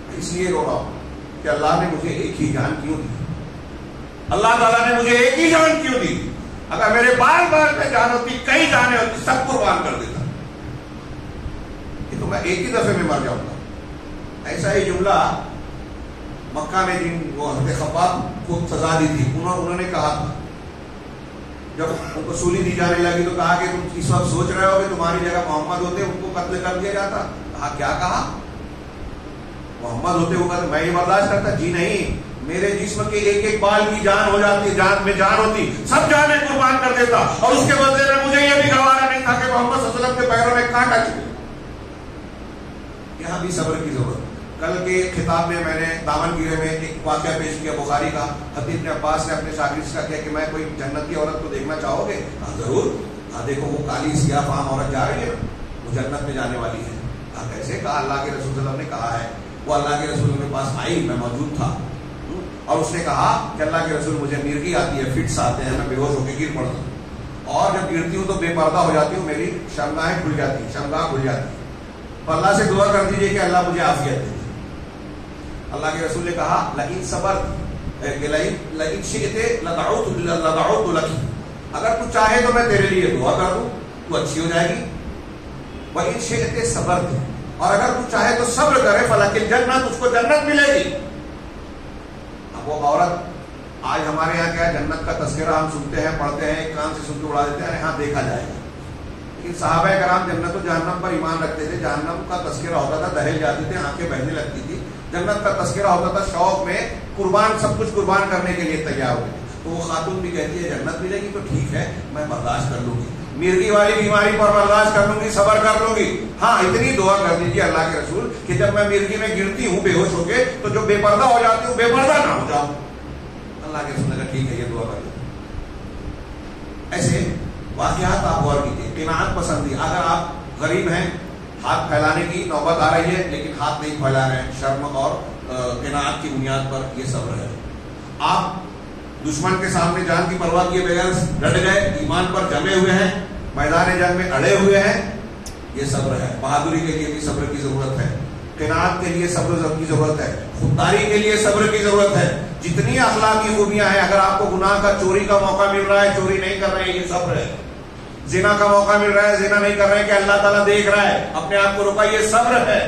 میں اس لیے رو رہا ہوں کہ اللہ نے مجھے ایک ہی جان کیوں دی. اللہ تعالیٰ نے مجھے ایک ہی جان کیوں دی؟ اگر میرے بار بار میں جان ہوتی، کئی جانیں ہوتی، سب قربان کر دیتا. یہ تو میں ایک ہی دفعے میں مر جاؤں گا. ایسا ہی جملہ مکہ میں جن وہ حضرت خباب کو سزا دی تھی، انہوں نے کہا تھا جب ان کو سولی دی جانے لگی تو کہا کہ تم اس وقت سوچ رہے ہو کہ تمہاری جگہ محمد ہوتے ان کو قتل کر دیا جاتا. کہا کیا کہا؟ محمد ہوتے وہ کہتے میں یہ برداشت کرتا؟ جی نہیں، میرے جسم کے ایک ایک بال کی جان ہو جاتی، جان میں جان ہوتی، سب جانیں قربان کر دیتا، اور اس کے بدلے میں مجھے یہ بھی گوارا نہیں تھا کہ محمد صلی اللہ علیہ وسلم کے پیروں میں کانٹا چلے. یہاں بھی صبر کی ضرورت. کل کے خطاب میں نے دامن گیرے میں ایک واقعہ پیش کیا بخاری کا. حضرت ابن عباس نے اپنے شاگرد سے کہا کہ میں کوئی جنت کی عورت کو دیکھنا چاہو گے؟ کہا ضرور. کہا دیکھو وہ کالی سیاہ فام عورت جا رہی ہے، وہ جنت میں جانے والی ہے. کہا کیسے؟ کہا اللہ کے رسول صلی اللہ علیہ وسلم نے کہا ہے. وہ اللہ کے رسول کے پاس آئی، میں موجود تھا، اور اس نے کہا کہ اللہ کے رسول مجھے مرگی آتی ہے، فٹس آتے ہیں، میں بے ہوش ہو کے گر پڑتا ہوں، اور جب گرتی ہوں تو بے پردہ ہو جاتی ہوں، میری شرمگاہیں کھل جاتی، شرمگاہ کھل جاتی ہے. تو اللہ سے دعا کر دیجیے کہ اللہ مجھے عافیت دے. اللہ کے رسول نے کہا لئن صبرت لئن شئت لدعوت لك، اگر تو چاہے تو میں تیرے لیے دعا کر دوں، تو اچھی ہو جائے گی. وَإِن شئت صبرت، اور اگر تو چاہے تو صبر کرے فلک الجنت، اس کو جنت ملے گی. اب وہ عورت، آج ہمارے یہاں کیا ہے، جنت کا تذکرہ ہم سنتے ہیں، پڑھتے ہیں، ایک کان سے سن کے اڑا دیتے ہیں، ہاں دیکھا جائے گا. لیکن صحابہ کرام جنت و جہنم پر ایمان رکھتے تھے. جہنم کا تذکرہ ہوتا تھا، دہل جاتی تھے، آنکھیں بہنے لگتی تھی. جنت کا تذکرہ ہوتا تھا، شوق میں قربان، سب کچھ قربان کرنے کے لیے تیار ہوتے تھے. تو وہ خاتون بھی کہتی ہے جنت ملے گی تو ٹھیک ہے، میں برداشت کر لوں گی، مرگی والی بیماری پر برداشت کر لوں گی، صبر کر لوں گی. ہاں اتنی دعا کر دیجیے اللہ کے رسول کہ جب میں مرگی میں گرتی ہوں بے ہوش ہو کے، تو جو بے پردہ ہو جاتی ہوں بے پردہ نہ ہو جاؤں. اللہ کے رسول نے کہا ٹھیک ہے، یہ دعا کر دیں. ایسے واقعات آپ غور کیجیے. قناعت پسندی، اگر آپ غریب ہیں، ہاتھ پھیلانے کی نوبت آ رہی ہے لیکن ہاتھ نہیں پھیلا رہے ہیں، شرم اور قناعت کی بنیاد پر، یہ صبر ہے. آپ دشمن کے سامنے جان کی پرواہ کیے بغیر ڈٹ گئے، ایمان پر جمے ہوئے ہیں، میدان جنگ میں اڑے ہوئے ہیں، یہ صبر ہے. بہادری کے لیے بھی صبر کی ضرورت ہے، قناعت کے لیے صبر کی ضرورت ہے، خودداری کے لیے صبر کی ضرورت ہے. جتنی اخلاقی خوبیاں ہیں، اگر آپ کو گناہ کا، چوری کا موقع مل رہا ہے، چوری نہیں کر رہے ہیں، یہ صبر ہے. زنا کا موقع مل رہا ہے، زنا نہیں کر رہے ہیں کہ اللہ تعالیٰ دیکھ رہا ہے، اپنے آپ کو روکا، یہ صبر ہے.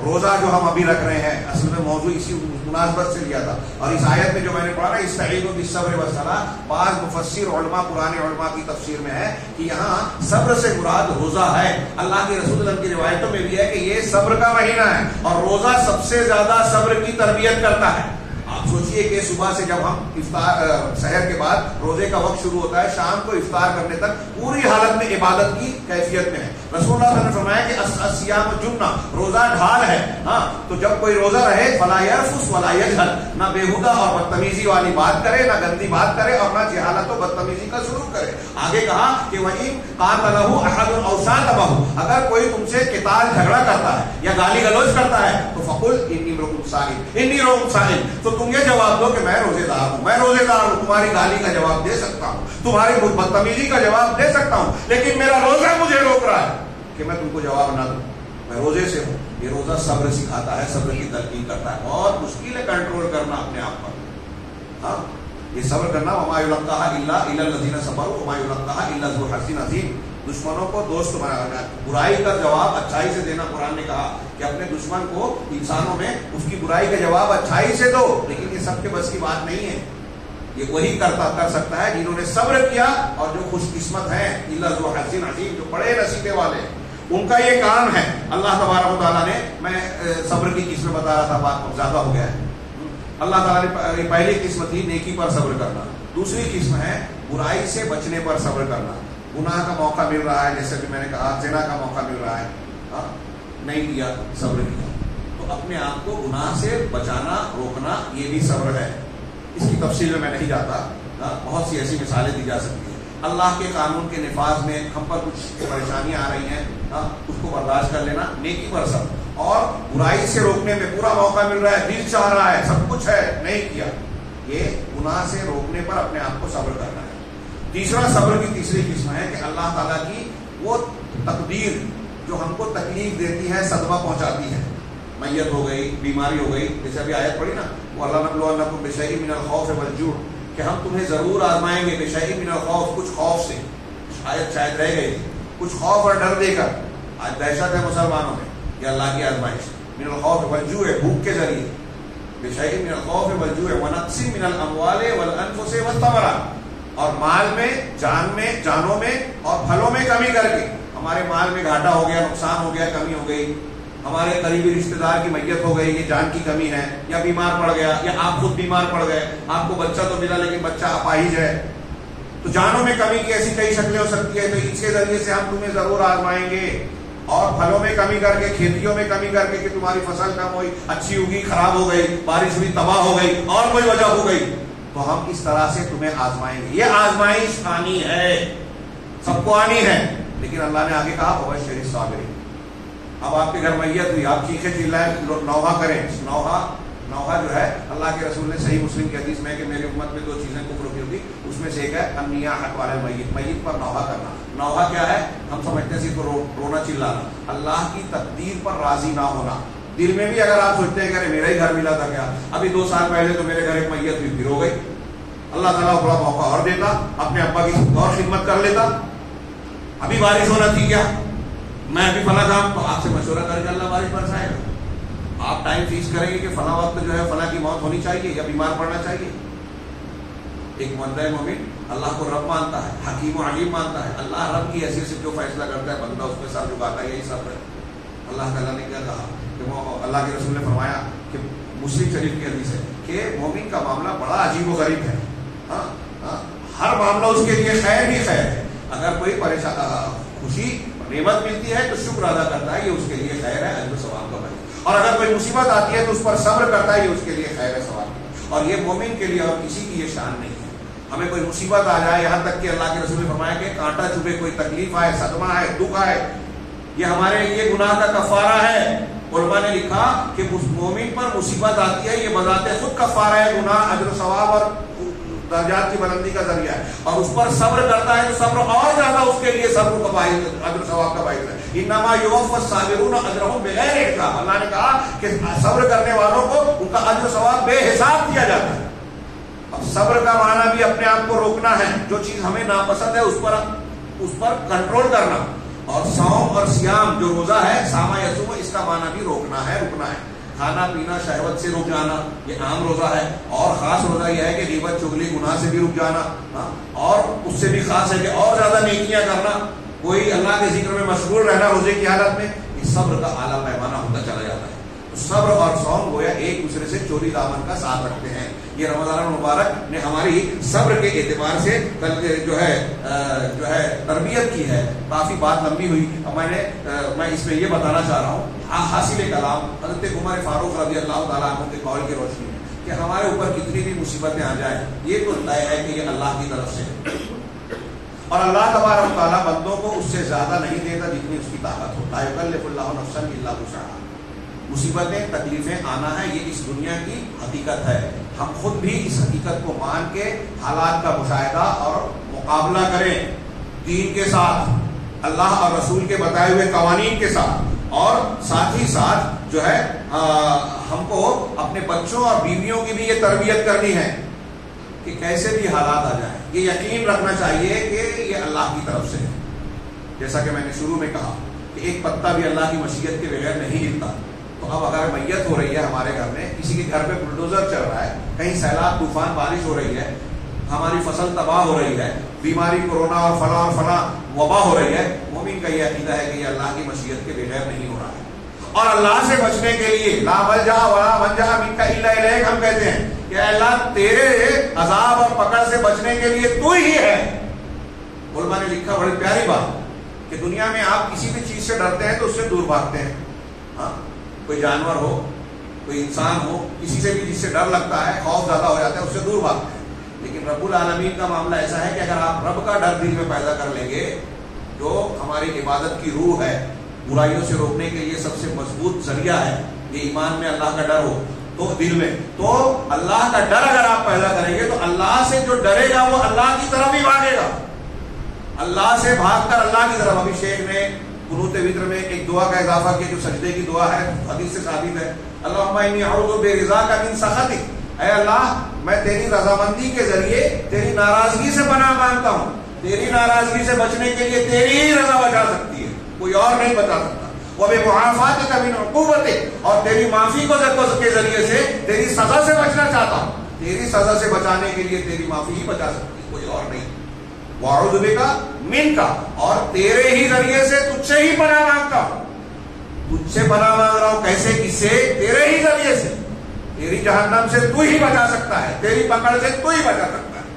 روزہ جو ہم ابھی رکھ رہے ہیں، اصل میں موضوع اسی مناسبت سے لیا تھا. اور اس آیت میں جو میں نے پڑھا نا، استعینوا بالصبر والصلاۃ، بعض مفسر علماء، پرانے علماء کی تفسیر میں ہے کہ یہاں صبر سے مراد روزہ ہے. اللہ کے رسول اللہ کی روایتوں میں بھی ہے کہ یہ صبر کا مہینہ ہے، اور روزہ سب سے زیادہ صبر کی تربیت کرتا ہے. آپ سوچئے کہ صبح سے جب ہم افطار، سحر کے بعد روزے کا وقت شروع ہوتا ہے، شام کو افطار کرنے تک پوری حالت میں عبادت کی کیفیت میں ہے. رسول اللہ صلی اللہ علیہ وسلم نے فرمایا کہ الصیام جنہ، روزہ ڈھال ہے. ہاں تو جب کوئی روزہ رہے فلا یرفث ولا یجهل، نہ بےہودہ اور بدتمیزی والی بات کرے، نہ گندی بات کرے، اور نہ جہالت و بدتمیزی کا سلوک کرے. آگے کہا کہ وَإِن قَاتَلَهُ أَحَدٌ أَوْ شَاتَمَهُ، اگر کوئی تم سے قتال جھگڑا کرتا ہے یا گالی گلوچ کرتا ہے تو فقل انی امرؤ صائم، انی امرؤ صائم، تو تم یہ جواب دو کہ میں روزے دار ہوں، میں روزے دار ہوں. تمہاری گالی کا جواب دے سکتا ہوں، تمہاری بدتمیزی کا جواب دے سکتا ہوں، لیکن میرا روزہ مجھے روک رہا ہے کہ میں تم کو جواب نہ دوں. میں روزے سے ہوں. یہ روزہ صبر سکھاتا ہے، صبر کی تلقین کرتا ہے. بہت مشکل ہے کنٹرول کرنا اپنے آپ پر. ہاں یہ صبر کرنا، وما یلقاها الا الذین صبروا وما یلقاها الا ذو حظ عظیم. دشمنوں کو دوست بنانا، برائی کا جواب اچھائی سے دینا. قرآن نے کہا کہ اپنے دشمن کو انسانوں میں اس کی برائی کا جواب اچھائی سے دو، لیکن یہ سب کے بس کی بات نہیں ہے. یہ وہی کر سکتا ہے جنہوں نے صبر کیا اور جو خوش قسمت ہیں، الا ذو حظ عظیم، جو بڑے نصیبے والے، ان کا یہ کام ہے. اللہ تبارک و تعالیٰ نے، میں صبر کی قسمیں بتا رہا تھا، بات زیادہ ہو گیا ہے. اللہ تعالیٰ نے پہلی قسم تھی نیکی پر صبر کرنا، دوسری قسم ہے برائی سے بچنے پر صبر کرنا. گناہ کا موقع مل رہا ہے، جیسے کہ میں نے کہا زنا کا موقع مل رہا ہے، نہیں کیا صبر کیا. تو اپنے آپ کو گناہ سے بچانا روکنا یہ بھی صبر ہے. اس کی تفصیل میں نہیں جاتا, بہت سی ایسی مثالیں دی جا سکتی ہیں. اللہ کے قانون کے نفاذ میں ہم پر کچھ پریشانیاں آ رہی ہیں, اس کو برداشت کر لینا نیکی پر صبر, اور برائی سے روکنے میں پورا موقع مل رہا ہے, دل چاہ رہا ہے, سب کچھ ہے, نہیں کیا, یہ گناہ سے روکنے پر اپنے آپ کو صبر کرنا ہے. تیسرا صبر کی تیسری قسم ہے کہ اللہ تعالیٰ کی وہ تقدیر جو ہم کو تکلیف دیتی ہے, صدمہ پہنچاتی ہے, میت ہو گئی, بیماری ہو گئی, جیسے ابھی آیت پڑھی نا, وہ اللہ نبلونکم بشیء من الخوف والجوع, کہ ہم تمہیں ضرور آزمائیں گے بشیء من الخوف, کچھ خوف سے, شاید رہ گئی کچھ خوف اور ڈر دے کر. آج دہشت ہے مسلمانوں میں, یہ اللہ کی آزمائش. من الخوف والجوع, بھوک کے ذریعے, بشیء من الخوف والجوع ونقص من الاموال والانفس والثمرات, اور مال میں, جانوں میں اور پھلوں میں کمی کر کے. ہمارے مال میں گھاٹا ہو گیا, نقصان ہو گیا, کمی ہو گئی, ہمارے قریبی رشتہ دار کی میت ہو گئی, یہ جان کی کمی ہے, یا بیمار پڑ گیا, یا آپ خود بیمار پڑ گئے, آپ کو بچہ تو ملا لیکن بچہ اپاہج ہے, تو جانوں میں کمی کی ایسی کئی شکلیں ہو سکتی ہے. تو اس کے ذریعے سے ہم تمہیں ضرور آزمائیں گے, اور پھلوں میں کمی کر کے, کھیتیوں میں کمی کر کے, کہ تمہاری فصل کم ہوئی, اچھی ہوگی, خراب ہو گئی, بارش ہوئی, تباہ ہو گئی, اور کوئی وجہ ہو گئی, تو ہم اس طرح سے تمہیں آزمائیں گے. یہ آزمائش آنی ہے, سب کو آنی ہے, لیکن اللہ نے آگے کہا وبشر الصابرین. اب آپ کے گھر میت ہوئی, آپ چیخے چلائیں, نوحہ کریں. نوحہ جو ہے, اللہ کے رسول نے صحیح مسلم کی حدیث میں کہ میری امت میں 2 چیزیں کفر کی ہوگی, اس میں سے ایک ہے النیاحۃ علی المیت, میت پر نوحہ کرنا. نوحہ کیا ہے؟ ہم سمجھتے ہیں صرف رونا چلانا, اللہ کی تقدیر پر راضی نہ ہونا. دل میں بھی اگر آپ سوچتے ہیں کہ میرا ہی گھر ملا تھا, کیا ابھی 2 سال پہلے تو میرے گھر ایک میت ہوئی, پھر ہو گئی, اللہ تعالیٰ بڑا موقع اور دیتا, اپنے ابا کی اور خدمت کر لیتا, ابھی بارش ہونا تھی کیا, میں ابھی فلاں کام, تو آپ سے مشورہ کر کے اللہ بارش برسائے گا. آپ ٹائم فکس کریں گے کہ فلاں وقت جو ہے فلاں کی موت ہونی چاہیے یا بیمار پڑنا چاہیے. ایک بندہ مومن اللہ کو رب مانتا ہے, حکیم و علیم مانتا ہے, اللہ رب کی حیثیت سے جو فیصلہ کرتا ہے بندہ اس پہ سر جھکاتا ہے, یہی صبر ہے. اللہ تعالیٰ نے کیا کہا کہ وہ اللہ کے رسول نے فرمایا کہ مسلم شریف کی حدیث ہے کہ مومن کا معاملہ بڑا عجیب و غریب ہے. ہر معاملہ اس کے لیے خیر ہی خیر ہے. اگر کوئی خوشی نعمت ملتی ہے تو شکر ادا کرتا ہے, یہ اس کے لیے خیر ہے, اجر و ثواب کا بھائی. اور اگر کوئی مصیبت آتی ہے تو اس پر صبر کرتا ہے, یہ اس کے لیے خیر ہے, ثواب. اور یہ مومن کے لیے اور کسی کی یہ شان نہیں ہے. ہمیں کوئی مصیبت آ جائے, یہاں تک کہ اللہ کے رسول نے فرمایا کہ کانٹا چبھے, کوئی تکلیف آئے, صدمہ آئے, دکھ آئے, یہ ہمارے لیے گناہ کا کفارہ ہے. علماء نے لکھا کہ مومن پر مصیبت آتی ہے, یہ بذات خود کفارہ ہے, گناہ, اجر و ثواب اور درجات کی بلندی کا ذریعہ ہے. اور اس پر صبر کرتا ہے تو صبر اور زیادہ اس کے لیے صبر کا باعث, اجر و ثواب کا باعث ہے. انما یوفی الصابرون اجرهم بغیر حساب. اللہ نے کہا کہ صبر کرنے والوں کو ان کا اجر و ثواب بے حساب دیا جاتا ہے. اب صبر کا معنی بھی اپنے آپ کو روکنا ہے, جو چیز ہمیں ناپسند ہے اس پر کنٹرول کرنا. اور صوم اور سیام جو روزہ ہے, صام یصوم, اس کا معنی بھی روکنا ہے, رکنا ہے. کھانا پینا شہوت سے رک جانا, یہ عام روزہ ہے. اور خاص روزہ یہ ہے کہ غیبت چغلی گناہ سے بھی رک جانا, اور اس سے بھی خاص ہے کہ اور زیادہ نیکیاں کرنا, کوئی اللہ کے ذکر میں مشغول رہنا روزے کی حالت میں. یہ صبر کا اعلیٰ پیمانہ ہوتا چلا جاتا ہے. صبر اور صوم گویا ایک دوسرے سے چوری دامن کا ساتھ رکھتے ہیں. یہ رمضان المبارک نے ہماری صبر کے اعتبار سے جو ہے تربیت کی ہے. کافی بات لمبی ہوئی. میں اس میں یہ بتانا چاہ رہا ہوں, حاصل کلام حضرت عمر فاروق رضی اللہ تعالیٰ عنہ کے قول کی روشنی میں, کہ ہمارے اوپر کتنی بھی مصیبتیں آ جائیں, یہ تو طے ہے کہ یہ اللہ کی طرف سے, اور اللہ تبارک و تعالیٰ بندوں کو اس سے زیادہ نہیں دیتا جتنی اس کی طاقت ہو. لا یکلف اللہ نفسا الا وسعها. مصیبتیں, تکلیفیں آنا ہے, یہ اس دنیا کی حقیقت ہے. ہم خود بھی اس حقیقت کو مان کے حالات کا مشاہدہ اور مقابلہ کریں, دین کے ساتھ, اللہ اور رسول کے بتائے ہوئے قوانین کے ساتھ. اور ساتھ ہی ساتھ جو ہے ہم کو اپنے بچوں اور بیویوں کی بھی یہ تربیت کرنی ہے کہ کیسے بھی حالات آ جائیں, یہ یقین رکھنا چاہیے کہ یہ اللہ کی طرف سے ہے. جیسا کہ میں نے شروع میں کہا کہ ایک پتا بھی اللہ کی مشیت کے بغیر نہیں ہلتا. تو اب اگر میت ہو رہی ہے ہمارے گھر میں, کسی کے گھر پہ بلڈوزر چل رہا ہے, کہیں سیلاب, طوفان, بارش ہو رہی ہے, ہماری فصل تباہ ہو رہی ہے, بیماری, کورونا اور فلاں وبا ہو رہی ہے, مومن کا یہ عقیدہ ہے کہ یہ اللہ کی مشیت کے بغیر نہیں ہو رہا ہے. اور اللہ سے بچنے کے لیے لا ملجا ولا منجا منک الا الیک, ہم کہتے ہیں کہ اللہ تیرے عذاب اور پکڑ سے بچنے کے لیے تو ہی ہے. علماء نے لکھا بڑی پیاری بات کہ دنیا میں آپ کسی بھی چیز سے ڈرتے ہیں تو اس سے دور بھاگتے ہیں. ہاں کوئی جانور ہو، کوئی انسان ہو، کسی سے بھی جس سے ڈر لگتا ہے، خوف زیادہ ہو جاتا ہے، اس سے دور بھاگتے ہیں. لیکن رب العالمین کا معاملہ ایسا ہے کہ اگر آپ رب کا ڈر دل میں پیدا کر لیں گے، جو ہماری عبادت کی روح ہے، برائیوں سے روکنے کے لیے سب سے مضبوط ذریعہ ہے، یہ ایمان میں اللہ کا ڈر ہو تو دل میں، تو اللہ کا ڈر اگر آپ پیدا کریں گے تو اللہ سے جو ڈرے گا وہ اللہ کی طرف ہی بھاگے گا، اللہ سے بھاگ کر اللہ کی طرف. ابھی شیخ نے قنوت وتر میں ایک دعا کا اضافہ کیا جو سجدے کی دعا ہے، حدیث سے ثابت ہے، اللہم انی اعوذ برضاک من سخطک، اے اللہ میں تیری رضامندی کے ذریعے تیری ناراضگی سے پناہ مانگتا ہوں. تیری ناراضگی سے بچنے کے لیے تیری ہی رضا بچا سکتی ہے، کوئی اور نہیں بچا سکتا. وبمعافاتک من عقوبتک، اور تیری معافی کو کے ذریعے سے تیری سزا سے بچنا چاہتا ہوں. تیری سزا سے بچانے کے لیے تیری معافی ہی بچا سکتی ہے، کوئی اور نہیں. واعوذ بک منک، اور تیرے ہی ذریعے سے تجھ سے ہی پناہ مانگتا ہوں. تجھ سے پناہ مانگ رہا ہوں، کیسے؟ کس سے؟ تیرے ہی ذریعے سے. تیری جہنم سے تو ہی بچا سکتا ہے، تیری پکڑ سے تو ہی بچا سکتا ہے.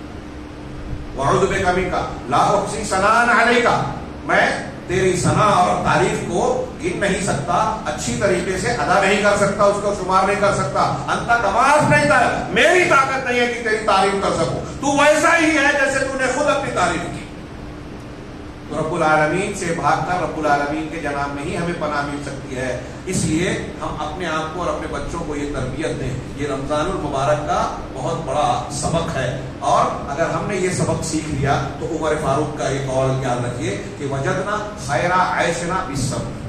واعوذ بک منک لا احصی ثناء علیک، میں تیری ثنا اور تعریف کو گن نہیں سکتا، اچھی طریقے سے ادا نہیں کر سکتا، اس کو شمار نہیں کر سکتا. انت کمال نہیں تھا، میری طاقت نہیں ہے کہ تیری تعریف کر سکوں، تو ویسا ہی ہے جیسے تو نے خود اپنی تعریف کی. تو رب العالمین سے بھاگ کر رب العالمین کے جناب میں ہی ہمیں پناہ مل سکتی ہے. اس لیے ہم اپنے آپ کو اور اپنے بچوں کو یہ تربیت دیں. یہ رمضان المبارک کا بہت بڑا سبق ہے، اور اگر ہم نے یہ سبق سیکھ لیا تو عمر فاروق کا ایک قول یاد رکھیے کہ وجدنا خیر عیشنا بالصبر،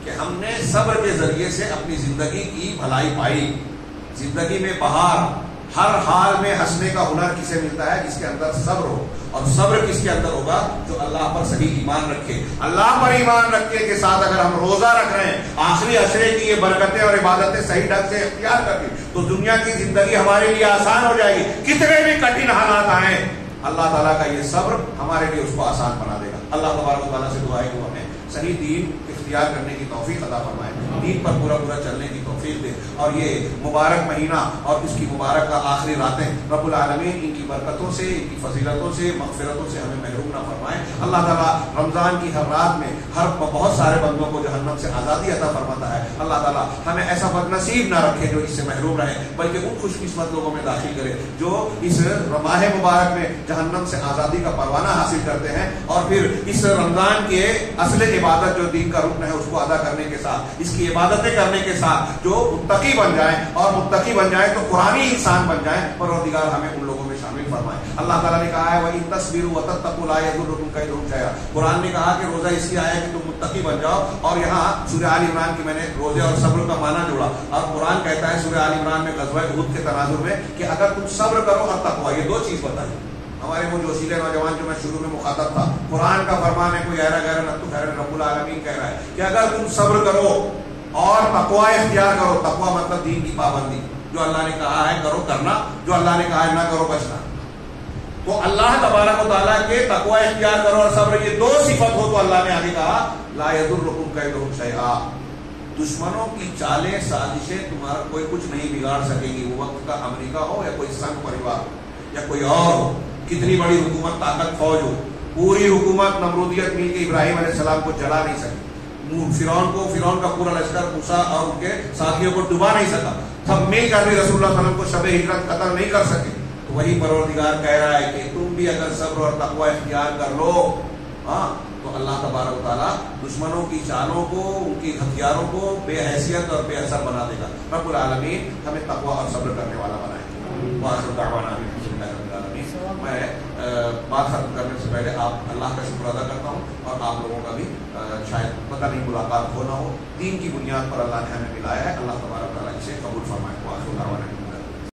کہ ہم نے صبر کے ذریعے سے اپنی زندگی کی بھلائی پائی. زندگی میں بہار، ہر حال میں ہنسنے کا ہنر کسے ملتا ہے؟ جس کے اندر صبر ہو. اور صبر کس کے اندر ہوگا؟ جو اللہ پر صحیح ایمان رکھے. اللہ پر ایمان رکھنے کے ساتھ اگر ہم روزہ رکھ رہے ہیں، آخری عشرے کی یہ برکتیں اور عبادتیں صحیح ڈھنگ سے اختیار کر کے، تو دنیا کی زندگی ہمارے لیے آسان ہو جائے گی. کتنے بھی کٹھن حالات آئیں، اللہ تعالیٰ کا یہ صبر ہمارے لیے اس کو آسان بنا دے گا. اللہ تبارک و تعالیٰ سے دعا ہے کہ وہ ہمیں صحیح دین اختیار کرنے کی توفیق عطا فرمائے، دین پر پورا چلنے کی توفیق دے. اور یہ مبارک مہینہ اور اس کی مبارک آخری راتیں رب العالمین ان کی برکتوں سے، ان کی فضیلتوں سے، مغفرتوں سے ہمیں محروم نہ فرمائے. اللہ تعالیٰ رمضان کی ہر رات میں بہت سارے بندوں کو جہنم سے آزادی عطا فرماتا ہے. اللہ تعالیٰ ہمیں ایسا بد نصیب نہ رکھے جو اس سے محروم رہے، بلکہ ان خوش قسمت لوگوں میں داخل کرے جو اس ماہ مبارک میں جہنم سے آزادی کا پروانہ حاصل کرتے ہیں، اور پھر اس رمضان کے اصل عبادت جو دین کا رکن ہے اس کو ادا کرنے کے ساتھ، اس کی عبادتیں کرنے کے ساتھ جو متقی بن جائیں، اور متقی بن جائیں تو قرآنی انسان بن جائیں. پروردگار ہمیں ان لوگوں میں شامل فرمائے. اللہ تعالیٰ نے کہا ہے وَإِن تَصْبِرُوا وَتَتَّقُوا لَا يَضُرُّكُمْ كَيْدُهُمْ شَيْئًا. قرآن نے کہا کہ روزہ اس لیے آیا کہ تم متقی بن جاؤ، اور یہاں سورہ آل عمران کی میں نے روزے اور صبر کا معنی جوڑا. اور قرآن کہتا ہے سورہ آل عمران میں غزوہ احد کے تناظر میں کہ اگر تم صبر کرو اور تقویٰ، یہ دو چیز بتائی. ہمارے وہ جوشیلے نوجوان جو میں شروع میں مخاطب تھا، قرآن کا فرمان ہے، کوئی ایرا غیر نہ تو خیر، رب العالمین کہہ رہا ہے کہ اگر تم صبر کرو اور تقویٰ اختیار کرو. تقویٰ مطلب دین کی پابندی، جو اللہ نے کہا ہے کرو کرنا، جو اللہ نے کہا ہے نہ کرو بچنا. تو اللہ تبارک و تعالیٰ کے تقویٰ اختیار کرو اور صبر، یہ دو صفت ہو تو اللہ نے آگے کہا لا یضرکم کیدہم شیئا. دشمنوں کی چالیں سازشیں تمہارا کوئی کچھ نہیں بگاڑ سکے گی. وہ وقت کا امریکہ ہو یا کوئی سنگ پریوار ہو یا کوئی اور ہو، کتنی بڑی حکومت طاقت فوج ہو، پوری حکومت نمرودیت مل کے ابراہیم علیہ السلام کو جلا نہیں سکی. فرعون کا پورا لشکر موسیٰ اور ان کے ساتھیوں کو ڈبا نہیں سکا. سب مل کر بھی رسول اللہ صلی اللہ علیہ وسلم کو شب ہجرت قتل نہیں کر سکے. تو وہی پروردگار کہہ رہا ہے کہ تم بھی اگر صبر اور تقوی اختیار کر لو، تو اللہ تبارک و تعالیٰ دشمنوں کی چالوں کو، ان کی ہتھیاروں کو بے حیثیت اور بے اثر بنا دے گا. رب العالمین ہمیں تقوی اور صبر کرنے والا بنائے. وآخر دعوانا الحمدللہ رب العالمین. میں بات ختم کرنے سے پہلے اللہ کا شکر ادا کرتا ہوں، اور آپ لوگوں کا بھی شاید پتہ نہیں ملاقات ہو نہ ہو، دین کی بنیاد پر اللہ نے ہمیں ملایا ہے. اللہ تبارک